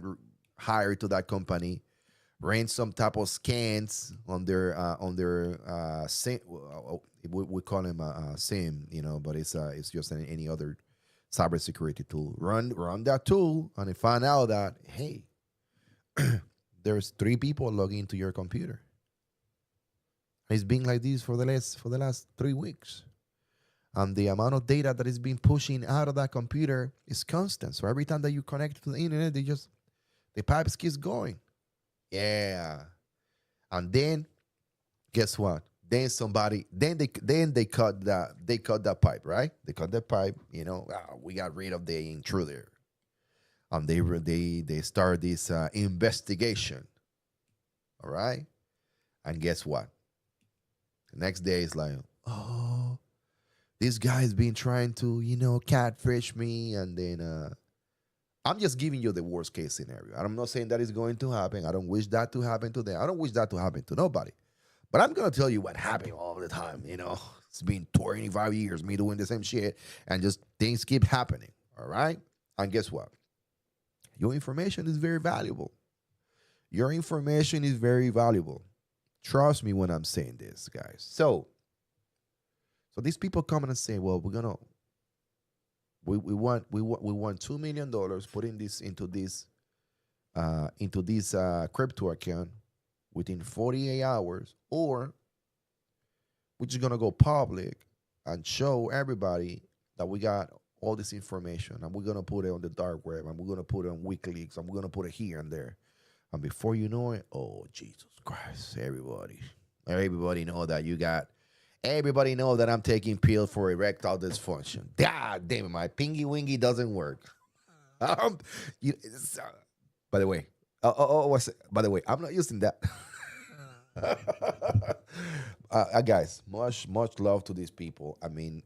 hired to that company ran some type of scans on their SIM. We call him a SIM, but it's just any other cybersecurity tool. Run that tool, and they find out that, hey, there's 3 people logging into your computer. It's been like this for the last 3 weeks. And the amount of data that is being pushing out of that computer is constant. So every time that you connect to the internet, the pipes keeps going. Yeah. And then guess what? Then they cut that pipe, right? They cut that pipe, we got rid of the intruder. And they start this investigation. All right? And guess what? The next day is like, oh, this guy's been trying to, catfish me. And then I'm just giving you the worst case scenario. I'm not saying that is going to happen. I don't wish that to happen to them. I don't wish that to happen to nobody. But I'm going to tell you what happened all the time. It's been 25 years, me doing the same shit, and just things keep happening. All right? And guess what? Your information is very valuable. Your information is very valuable. Trust me when I'm saying this, guys. So these people come in and say, well, we want $2 million putting this into this crypto account within 48 hours, or we're just gonna go public and show everybody that we got all this information, and we're gonna put it on the dark web, and we're gonna put it on WikiLeaks, and we're gonna put it here and there. And before you know it, oh Jesus Christ, everybody know that you got. Everybody know that I'm taking pills for erectile dysfunction. God damn it, my pingy wingy doesn't work. By the way, by the way, I'm not using that. Guys, much love to these people. I mean,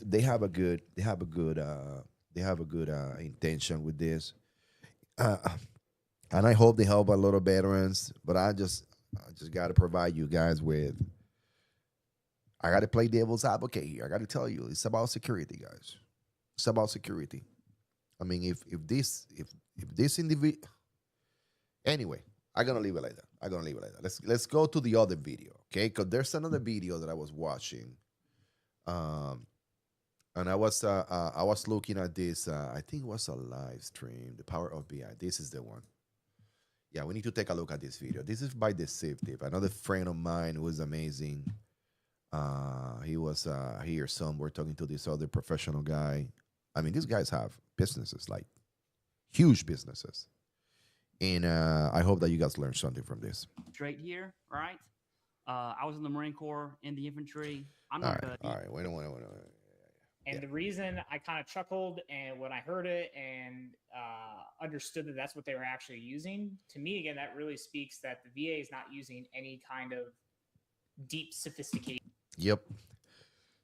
they have a good intention with this, and I hope they help a lot of veterans. But I just got to provide you guys with. I got to play devil's advocate here. I got to tell you, it's about security, guys. It's about security. I mean, if this individual, anyway, I'm gonna leave it like that. Let's go to the other video, okay? Because there's another video that I was watching, and I was looking at this. I think it was a live stream. The Power of BI. This is the one. Yeah, we need to take a look at this video. This is by the Safe Tip, another friend of mine who is amazing. He was here somewhere talking to this other professional guy. I mean, these guys have businesses, like huge businesses. And I hope that you guys learned something from this. Straight here, right? I was in the Marine Corps in the infantry. I'm All not right, all right. Wait a minute. And Yeah. the reason I kind of chuckled and when I heard it and understood that that's what they were actually using, to me, again, that really speaks that the VA is not using any kind of deep sophistication. Yep.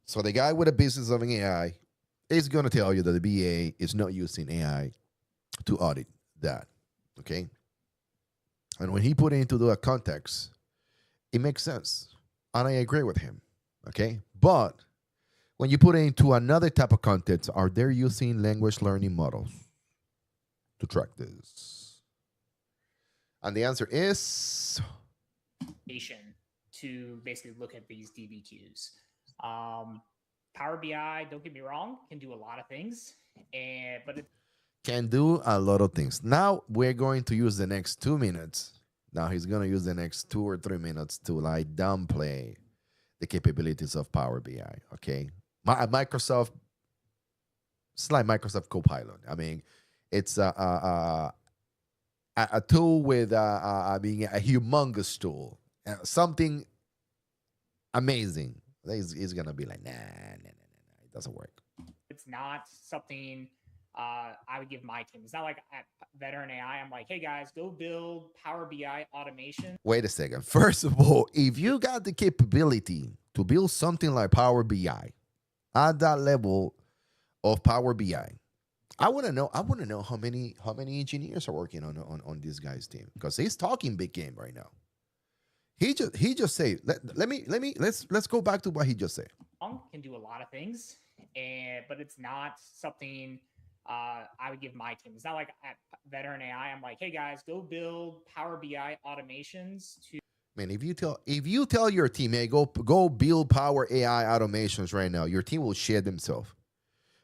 So the guy with a business of an AI is going to tell you that the VA is not using AI to audit that. Okay. And when he put it into the context, it makes sense. And I agree with him. Okay. But when you put it into another type of context, are they using language learning models to track this? And the answer is to basically look at these DBQs. Power BI, don't get me wrong, can do a lot of things, but it can do a lot of things. Now we're going to use the next 2 minutes. Now he's going to use the next 2 or 3 minutes to like downplay the capabilities of Power BI. Okay, Microsoft, it's like Microsoft Copilot. I mean, it's a tool with I mean a humongous tool, something amazing. He's gonna be like, nah, it doesn't work. It's not something I would give my team. It's not like at Veteran AI, I'm like, hey guys, go build Power BI automation. Wait a second. First of all, if you got the capability to build something like Power BI at that level of Power BI, I want to know how many engineers are working on this guy's team, because he's talking big game right now. He just said, let's go back to what he just said. Can do a lot of things, but it's not something I would give my team. It's not like at Veteran AI, I'm like, hey guys, go build Power BI automations to. Man, if you tell your team, hey, go build Power AI automations right now, your team will shit themselves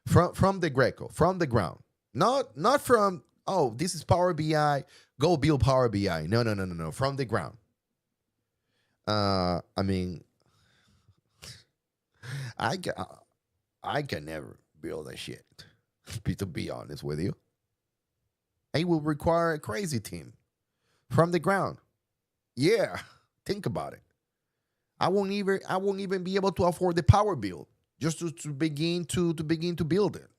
from the Greco, from the ground, not from, oh, this is Power BI, go build Power BI. No, from the ground. I mean, I can never build that shit. To be honest with you, it will require a crazy team from the ground. Yeah, think about it. I won't even be able to afford the power bill just to begin to build it.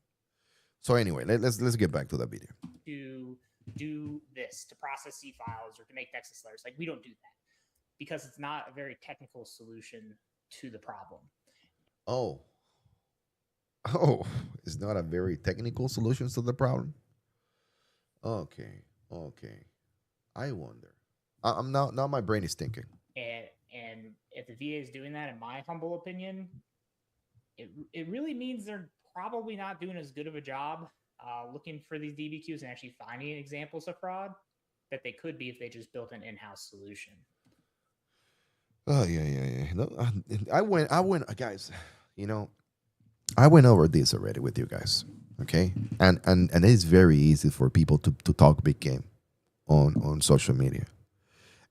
So anyway, let's get back to the video. To do this, to process C files or to make Nexus layers, like we don't do that because it's not a very technical solution to the problem. Oh, it's not a very technical solution to the problem. Okay. I wonder. I'm now my brain is thinking. And if the VA is doing that, in my humble opinion, it really means they're probably not doing as good of a job looking for these DBQs and actually finding examples of fraud that they could be if they just built an in-house solution. Oh yeah. No, I went, guys. You know, I went over this already with you guys. Okay, and it's very easy for people to talk big game on social media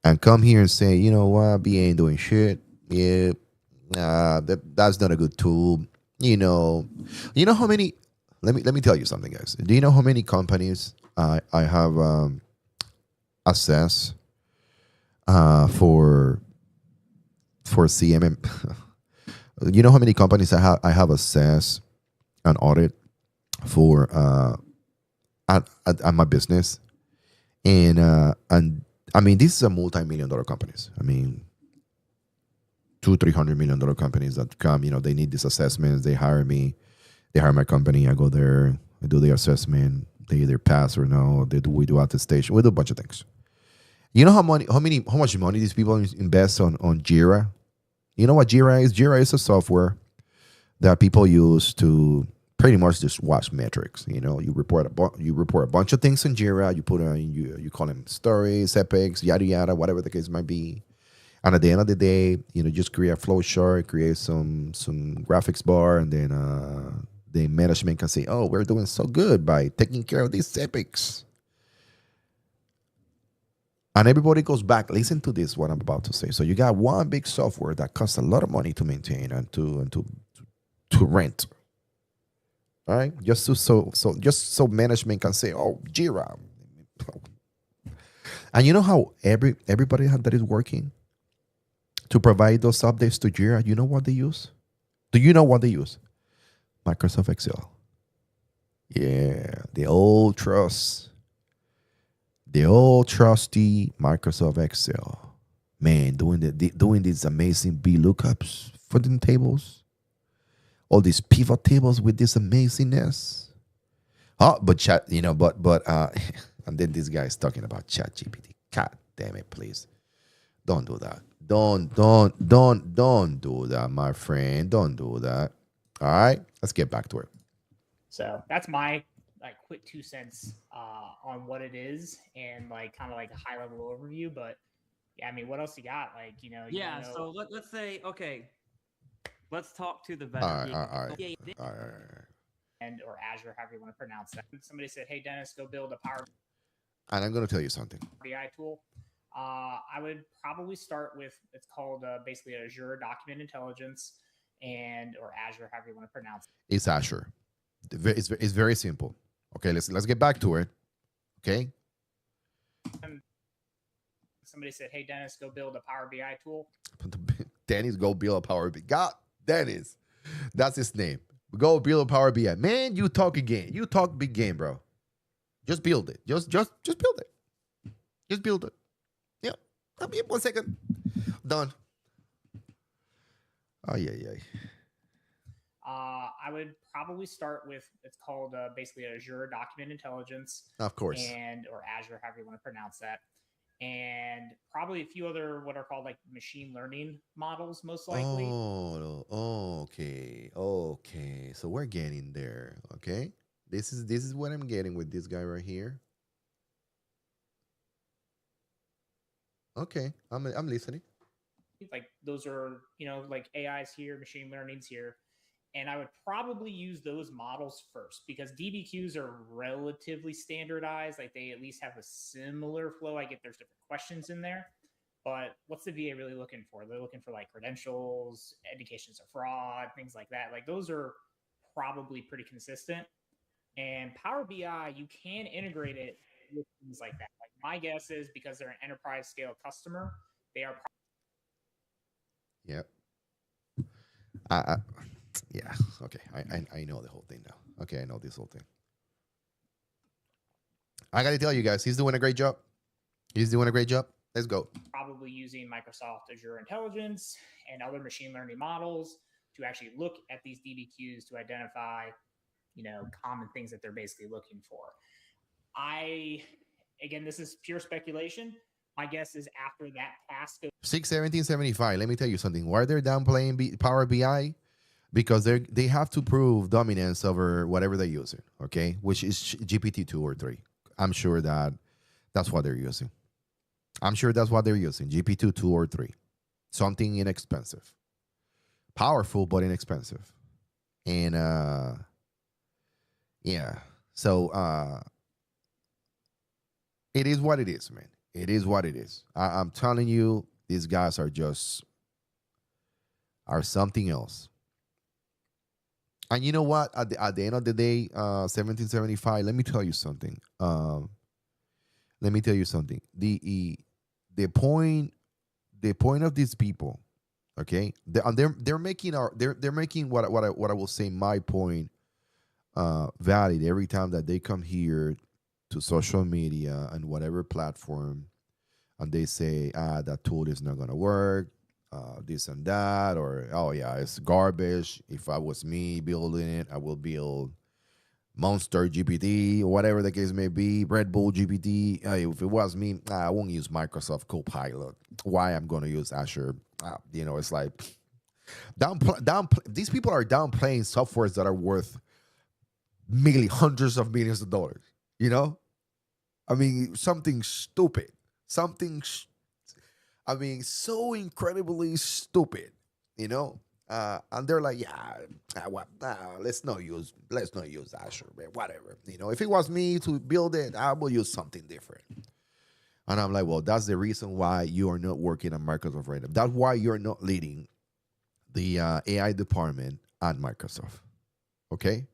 and come here and say, you know what, BA ain't doing shit. Yeah, that's not a good tool. You know how many? Let me tell you something, guys. Do you know how many companies I have assessed for CMM? You know how many companies I have assessed an audit for at my business, and I mean, this is a multi-million-dollar companies. I mean, $200-300 million companies that come. You know, they need these assessments. They hire me. They hire my company. I go there. I do the assessment. They either pass or no. We do attestation. We do a bunch of things. You know how much money these people invest on Jira? You know what Jira is? Jira is a software that people use to pretty much just watch metrics. You know, you report a bunch of things in Jira. You put you call them stories, epics, yada yada, whatever the case might be. And at the end of the day, you know, just create a flow chart, create some graphics bar, and then the management can say, "Oh, we're doing so good by taking care of these epics." And everybody goes back. Listen to this, what I'm about to say. So you got one big software that costs a lot of money to maintain and to rent. All right, just so management can say, "Oh, Jira," and you know how everybody that is working to provide those updates to Jira, you know what they use? Do you know what they use? Microsoft Excel. Yeah, the old trusty Microsoft Excel. Man, doing these amazing B lookups for the tables, all these pivot tables with this amazingness. Oh, but chat, and then this guy is talking about Chat GPT. God damn it, please. Don't do that. Don't do that, my friend. Don't do that. All right, let's get back to it. So that's my quick 2 cents on what it is and kind of a high level overview. But yeah, I mean, what else you got? Yeah. So let's say, okay, let's talk to the All veteran. right. And or Azure, however you want to pronounce that. Somebody said, "Hey, Dennis, go build a Power And I'm going to tell you something. BI tool." I would probably start with it's called basically Azure Document Intelligence and or Azure, however you want to pronounce it. It's Azure. It's very simple. Okay, let's get back to it. Okay. Somebody said, "Hey, Dennis, go build a Power BI tool." Dennis, go build a Power BI. God, Dennis, that's his name. Go build a Power BI. Man, you talk again. You talk big game, bro. Just build it. Just build it. Just build it. Yeah. I'll be 1 second. Done. Oh yeah. I would probably start with it's called basically Azure Document Intelligence, of course, and or Azure, however you want to pronounce that, and probably a few other what are called machine learning models, most likely. Oh, okay. So we're getting there. Okay, this is what I'm getting with this guy right here. Okay, I'm listening. Those are AI's here, machine learning's here. And I would probably use those models first because DBQs are relatively standardized. They at least have a similar flow. I get there's different questions in there, but what's the VA really looking for? They're looking for credentials, indications of fraud, things like that. Those are probably pretty consistent. And Power BI, you can integrate it with things like that. My guess is because they're an enterprise scale customer, they are. Yep. Yeah. Okay. I know the whole thing now. Okay, I know this whole thing. I gotta tell you guys, he's doing a great job. Let's go. Probably using Microsoft Azure Intelligence and other machine learning models to actually look at these DBQs to identify, common things that they're basically looking for. Again, this is pure speculation. My guess is after that task. 61775. Let me tell you something. Why they're downplaying Power BI? Because they have to prove dominance over whatever they're using, okay? Which is GPT-2 or 3. I'm sure that's what they're using. GPT-2, 2, or 3. Something inexpensive. Powerful, but inexpensive. And, yeah. So, it is what it is, man. It is what it is. I'm telling you, these guys are something else. And you know what? At the end of the day, 1775. Let me tell you something. The point of these people, okay? They're making what I will say my point valid every time that they come here to social media and whatever platform, and they say that tool is not gonna work. This and that, or oh yeah, it's garbage. If I was me building it, I will build Monster GPT or whatever the case may be, Red Bull GPT. If it was me, I won't use Microsoft Copilot. Why I'm going to use Azure? It's like these people are downplaying softwares that are worth hundreds of millions of dollars. I mean, something stupid, so incredibly stupid, and they're like, let's not use Azure, man, whatever. If it was me to build it, I will use something different. And I'm like, well, that's the reason why you are not working at Microsoft right now. That's why you're not leading the AI department at Microsoft, okay?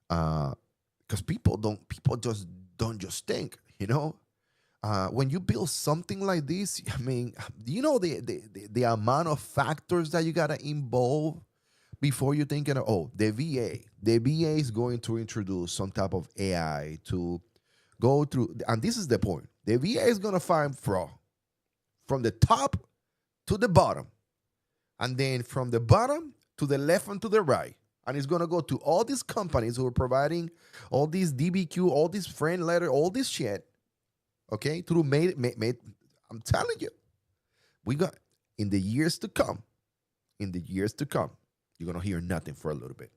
Because people just don't think, when you build something like this, I mean, you know the amount of factors that you gotta involve before you're thinking, oh, the VA is going to introduce some type of AI to go through, and this is the point. The VA is gonna find fraud from the top to the bottom, and then from the bottom to the left and to the right. And it's gonna go to all these companies who are providing all these DBQ, all this friend letter, all this shit. Okay, through made. I'm telling you, we got in the years to come. In the years to come, you're gonna hear nothing for a little bit,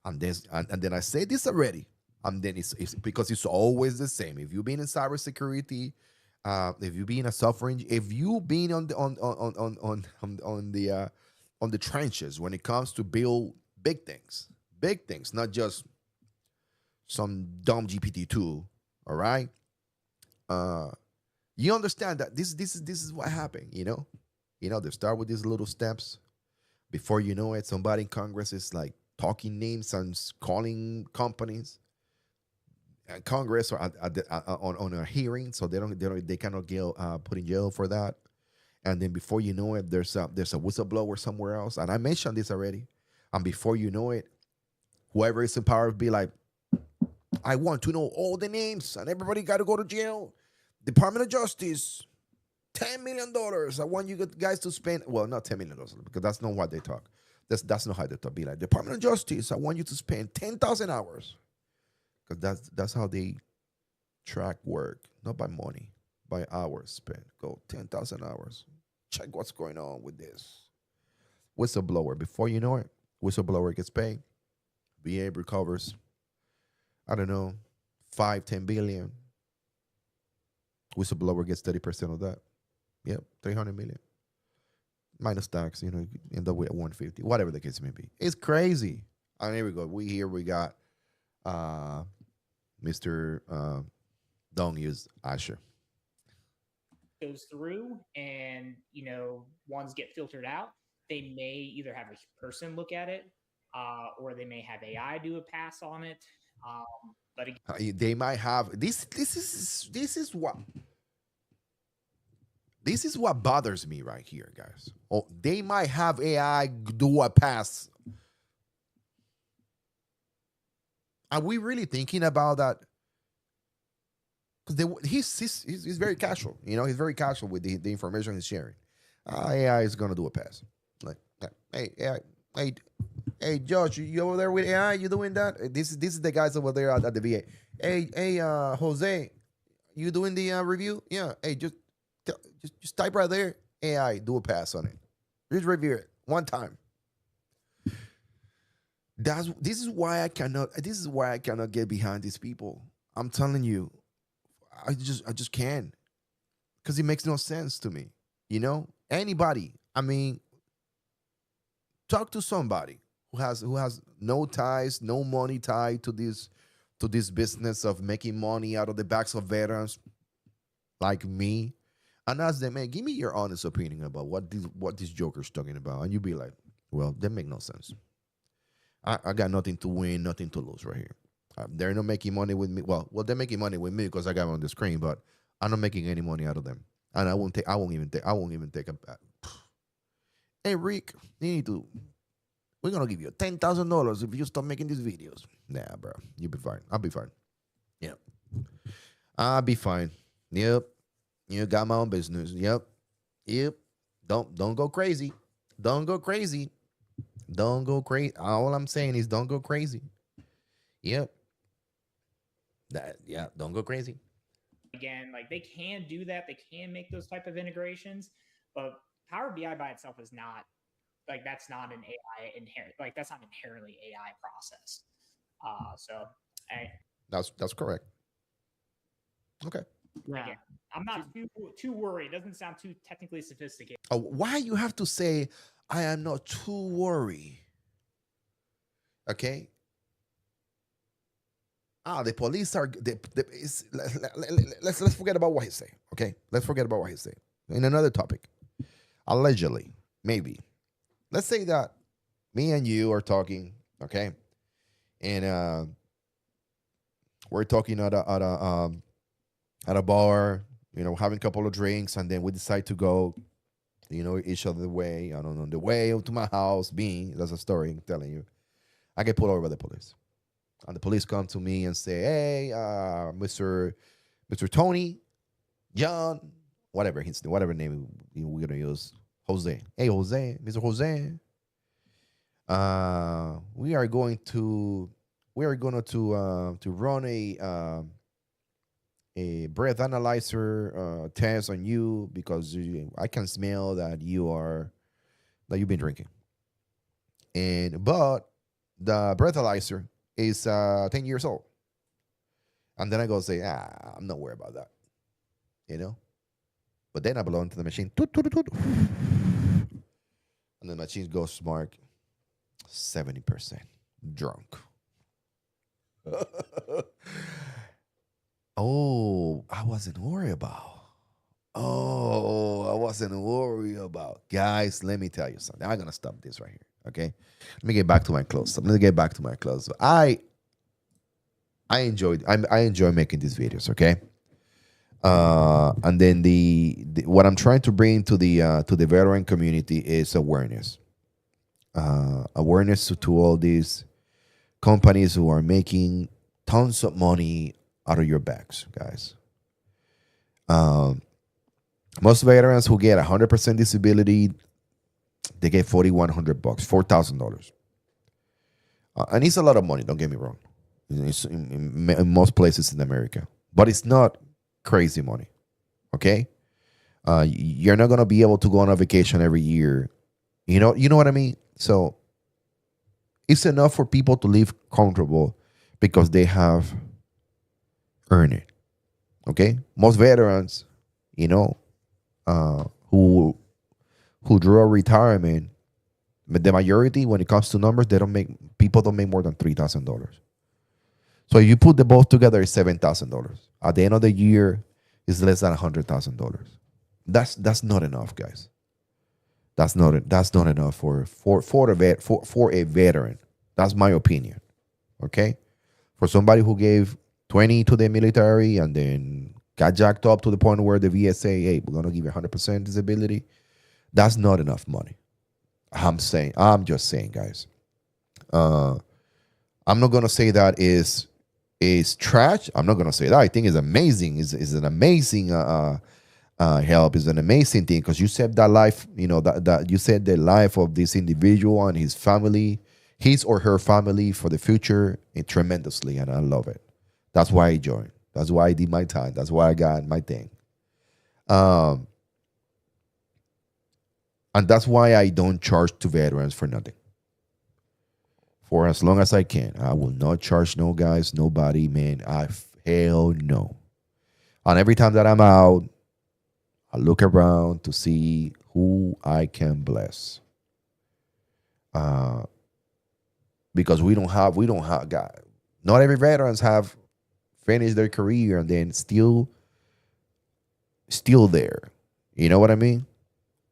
and then I say this already, and then it's because it's always the same. If you've been in cybersecurity, if you've been a software engineer, if you've been on the trenches when it comes to build big things, not just some dumb GPT-2. All right, you understand that this is what happened. They start with these little steps. Before you know it, somebody in Congress is like talking names and calling companies. Congress or on a hearing, so they cannot get put in jail for that. And then before you know it, there's a whistleblower somewhere else. And I mentioned this already. And before you know it, whoever is in power will be like, I want to know all the names, and everybody got to go to jail. Department of Justice, $10 million. I want you guys to spend, well, not $10 million, because that's not what they talk. That's not how they talk. Be like, Department of Justice, I want you to spend 10,000 hours. Because that's how they track work, not by money, by hours spent. Go 10,000 hours. Check what's going on with this. Whistleblower. Before you know it, whistleblower gets paid. VA recovers, I don't know, 5-10 billion. Whistleblower gets 30% of that. Yep, 300 million. Minus tax, you end up with 150, whatever the case may be. It's crazy. And here we go. We got Mr. Don't use Asher. Goes through and ones get filtered out. They may either have a person look at it, or they may have AI do a pass on it. But again, they might have this is what bothers me right here, guys. Oh, they might have AI do a pass. Are we really thinking about that? Because he's very casual. He's very casual with the information he's sharing. AI is gonna do a pass. Like, hey, Josh, you over there with AI? You doing that? This is the guys over there at the VA. Hey, Jose, you doing the review? Yeah. Hey, just type right there. AI, do a pass on it. Just review it one time. This is why I cannot get behind these people. I'm telling you, I just can't, because it makes no sense to me. Anybody. I mean, talk to somebody who has no ties, no money tied to this business of making money out of the backs of veterans like me, and ask them, man, give me your honest opinion about what this joker's talking about, and you be like, well, that make no sense. I got nothing to win, nothing to lose right here. They're not making money with me. Well, they're making money with me because I got them on the screen, but I'm not making any money out of them, and I won't even take a. Hey, Rick, we're gonna give you $10,000 if you stop making these videos. Nah, bro, you'll be fine. I'll be fine. Yeah, I'll be fine. Yep, you got my own business. Yep. Don't go crazy. Don't go crazy. Don't go crazy. All I'm saying is don't go crazy. Yep. Don't go crazy. Again, like, they can do that. They can make those type of integrations, but Power BI by itself is not, like, that's not an AI inherent, like, that's not inherently AI process. That's correct. Okay. Yeah. Again, I'm not too worried. It doesn't sound too technically sophisticated. Why you have to say I am not too worried? Okay. The police are. Let's forget about what he's saying. Okay, let's forget about what he's saying. In another topic, allegedly, maybe. Let's say that me and you are talking, okay, and we're talking at a bar. having a couple of drinks, and then we decide to go, each other way. I don't know, the way to my house, that's a story I'm telling you. I get pulled over by the police. And the police come to me and say, hey, Mr. Tony, John, whatever name we're gonna use. Jose. Hey Jose, Mr. Jose. We are going to run a breath analyzer test on you because I can smell that you've been drinking. But the breathalyzer is 10 years old. And then I go say, I'm not worried about that. But then I belong to the machine. Toot, toot, toot. And the machine goes mark 70% drunk. Oh, I wasn't worried about. Guys, let me tell you something. I'm going to stop this right here. Okay? Let me get back to my clothes. I enjoy making these videos, okay? And then what I'm trying to bring to the veteran community is awareness. Awareness to all these companies who are making tons of money out of your backs, guys. Most veterans who get 100% disability, they get $4,100, $4,000. And it's a lot of money, don't get me wrong. It's in most places in America. But it's not crazy money, okay? You're not going to be able to go on a vacation every year. You know what I mean? So it's enough for people to live comfortable because they have earned it, okay? Most veterans, who draw retirement, but the majority, when it comes to numbers, people don't make more than $3,000. So if you put the both together, it's $7,000. At the end of the year, it's less than $100,000. That's not enough, guys. That's not enough for a veteran. That's my opinion. Okay, for somebody who gave 20 to the military and then got jacked up to the point where the VA say, "Hey, we're gonna give you 100% disability," that's not enough money. I'm just saying, guys. I'm not gonna say that is trash. I'm not gonna say that. I think it's amazing. Is an amazing help. Is an amazing thing because you saved that life. That you saved the life of this individual and his family, his or her family for the future, tremendously, and I love it. That's why I joined. That's why I did my time. That's why I got my thing. And that's why I don't charge to veterans for nothing. For as long as I can, I will not charge nobody, man. Hell no. And every time that I'm out, I look around to see who I can bless. Because we don't have, God. Not every veterans have finished their career and then still there. You know what I mean?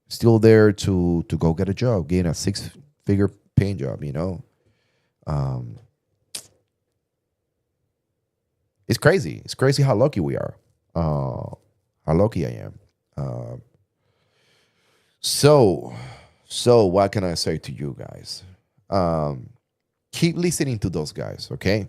Still there to go get a job, getting a 6-figure paying job, It's crazy. It's crazy how lucky we are. How lucky I am. So what can I say to you guys? Keep listening to those guys, okay?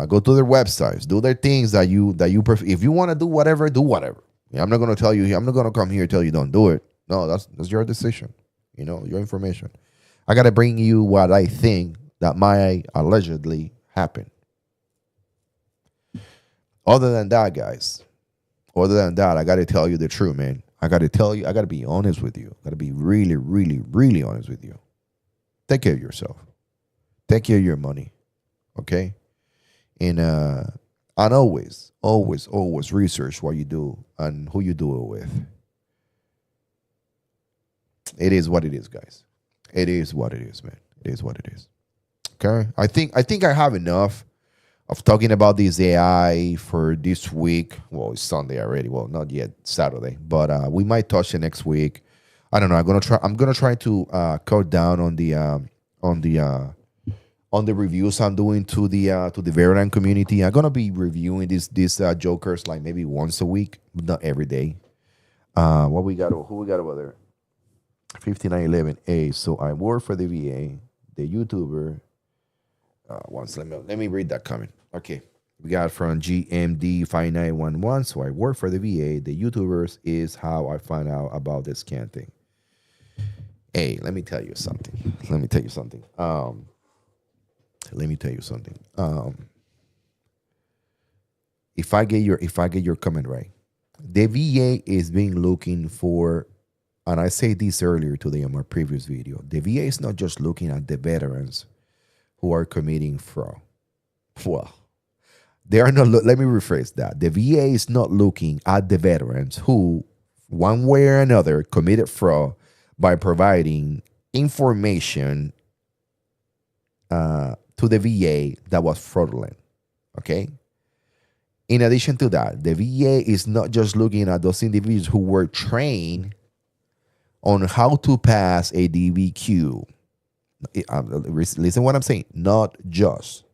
Go to their websites, do their things that you prefer. If you want to do whatever, do whatever. I'm not going to tell you. I'm not going to come here and tell you don't do it. No, that's your decision. Your information. I got to bring you what I think that might allegedly happen. Other than that, guys, I got to tell you the truth, man. I got to be honest with you. I got to be really, really, really honest with you. Take care of yourself. Take care of your money. Okay? And always research what you do and who you do it with. It is what it is, guys. It is what it is, man. It is what it is. Okay? I think I have enough of talking about this AI for this week. Well, it's Sunday already. Well, not yet Saturday, but we might touch it next week. I don't know. I'm gonna try to cut down on on the reviews I'm doing to the veteran community. I'm gonna be reviewing these jokers like maybe once a week, but not every day. What we got? Who we got over there? 5911A. So I work for the VA, the YouTuber. Once let me read that comment. Okay. We got from GMD5911. So I work for the VA. The YouTubers is how I find out about this scan thing. Hey, let me tell you something. Let me tell you something. If I get your comment right, the VA is being looking for, and I said this earlier today on my previous video. The VA is not just looking at the veterans who are committing fraud. Well, they are not. Let me rephrase that. The VA is not looking at the veterans who, one way or another, committed fraud by providing information to the VA that was fraudulent. Okay. In addition to that, the VA is not just looking at those individuals who were trained on how to pass a DBQ. Listen what I'm saying. Not just.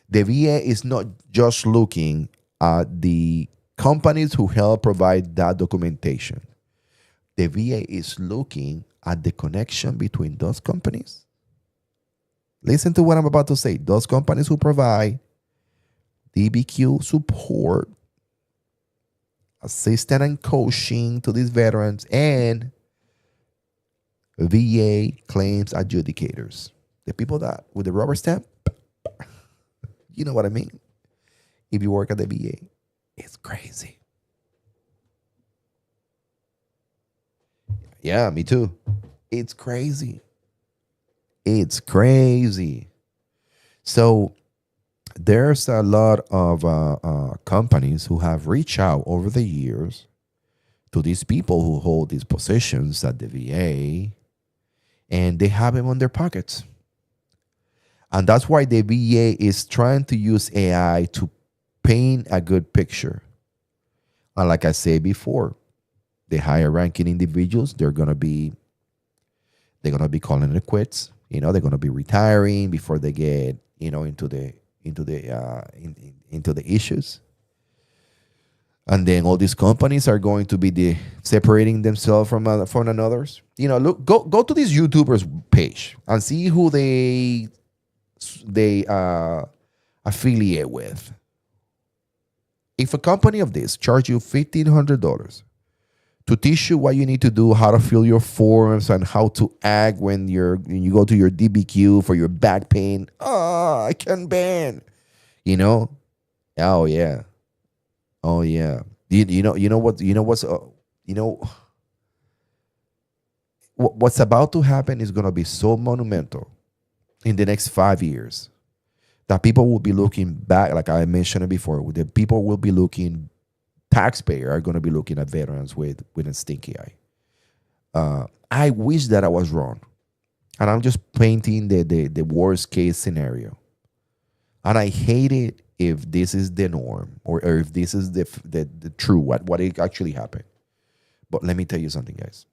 The VA is not just looking at the companies who help provide that documentation. The VA is looking at the connection between those companies. Listen to what I'm about to say. Those companies who provide DBQ support, assistance and coaching to these veterans, and VA claims adjudicators. The people that with the rubber stamp, you know what I mean? If you work at the VA, it's crazy. Yeah, me too. It's crazy. It's crazy. So there's a lot of companies who have reached out over the years to these people who hold these positions at the VA, and they have them on their pockets. And that's why the VA is trying to use AI to paint a good picture. And like I said before, the higher ranking individuals, they're gonna be calling it quits. They're gonna be retiring before they get into the issues. And then all these companies are going to be separating themselves from others. Look, go to this YouTubers page and see who they affiliate with. If a company of this charge you $1,500 to teach you what you need to do, how to fill your forms, and how to act when you go to your DBQ for your back pain, I can ban. Oh yeah. What's about to happen is gonna be so monumental in the next 5 years that people will be looking back, like I mentioned before. The people will be looking. Taxpayers are going to be looking at veterans with a stinky eye. I wish that I was wrong, and I'm just painting the worst case scenario. And I hate it if this is the norm, or if this is the true what it actually happened. But let me tell you something, guys.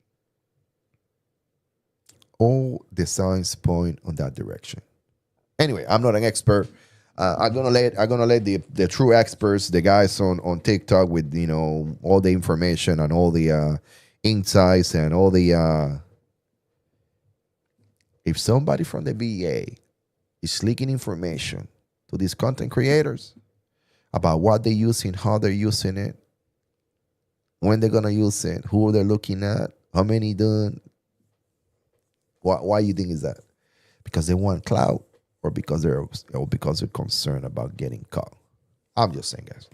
All the signs point on that direction. Anyway, I'm not an expert. I'm gonna let the true experts, the guys on TikTok with all the information and all the insights and all the. If somebody from the VA is leaking information to these content creators about what they're using, how they're using it, when they're gonna use it, who they're looking at, how many done, why you think is that? Because they want clout? Or because they're concerned about getting caught. I'm just saying, guys.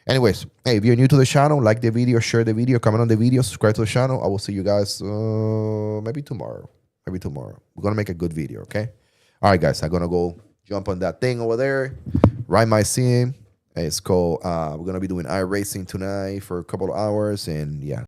Anyways, hey, if you're new to the channel, like the video, share the video, comment on the video, subscribe to the channel. I will see you guys maybe tomorrow. We're gonna make a good video, okay? All right, guys. I'm gonna go jump on that thing over there, ride my sim. It's called. We're gonna be doing iRacing tonight for a couple of hours, and yeah.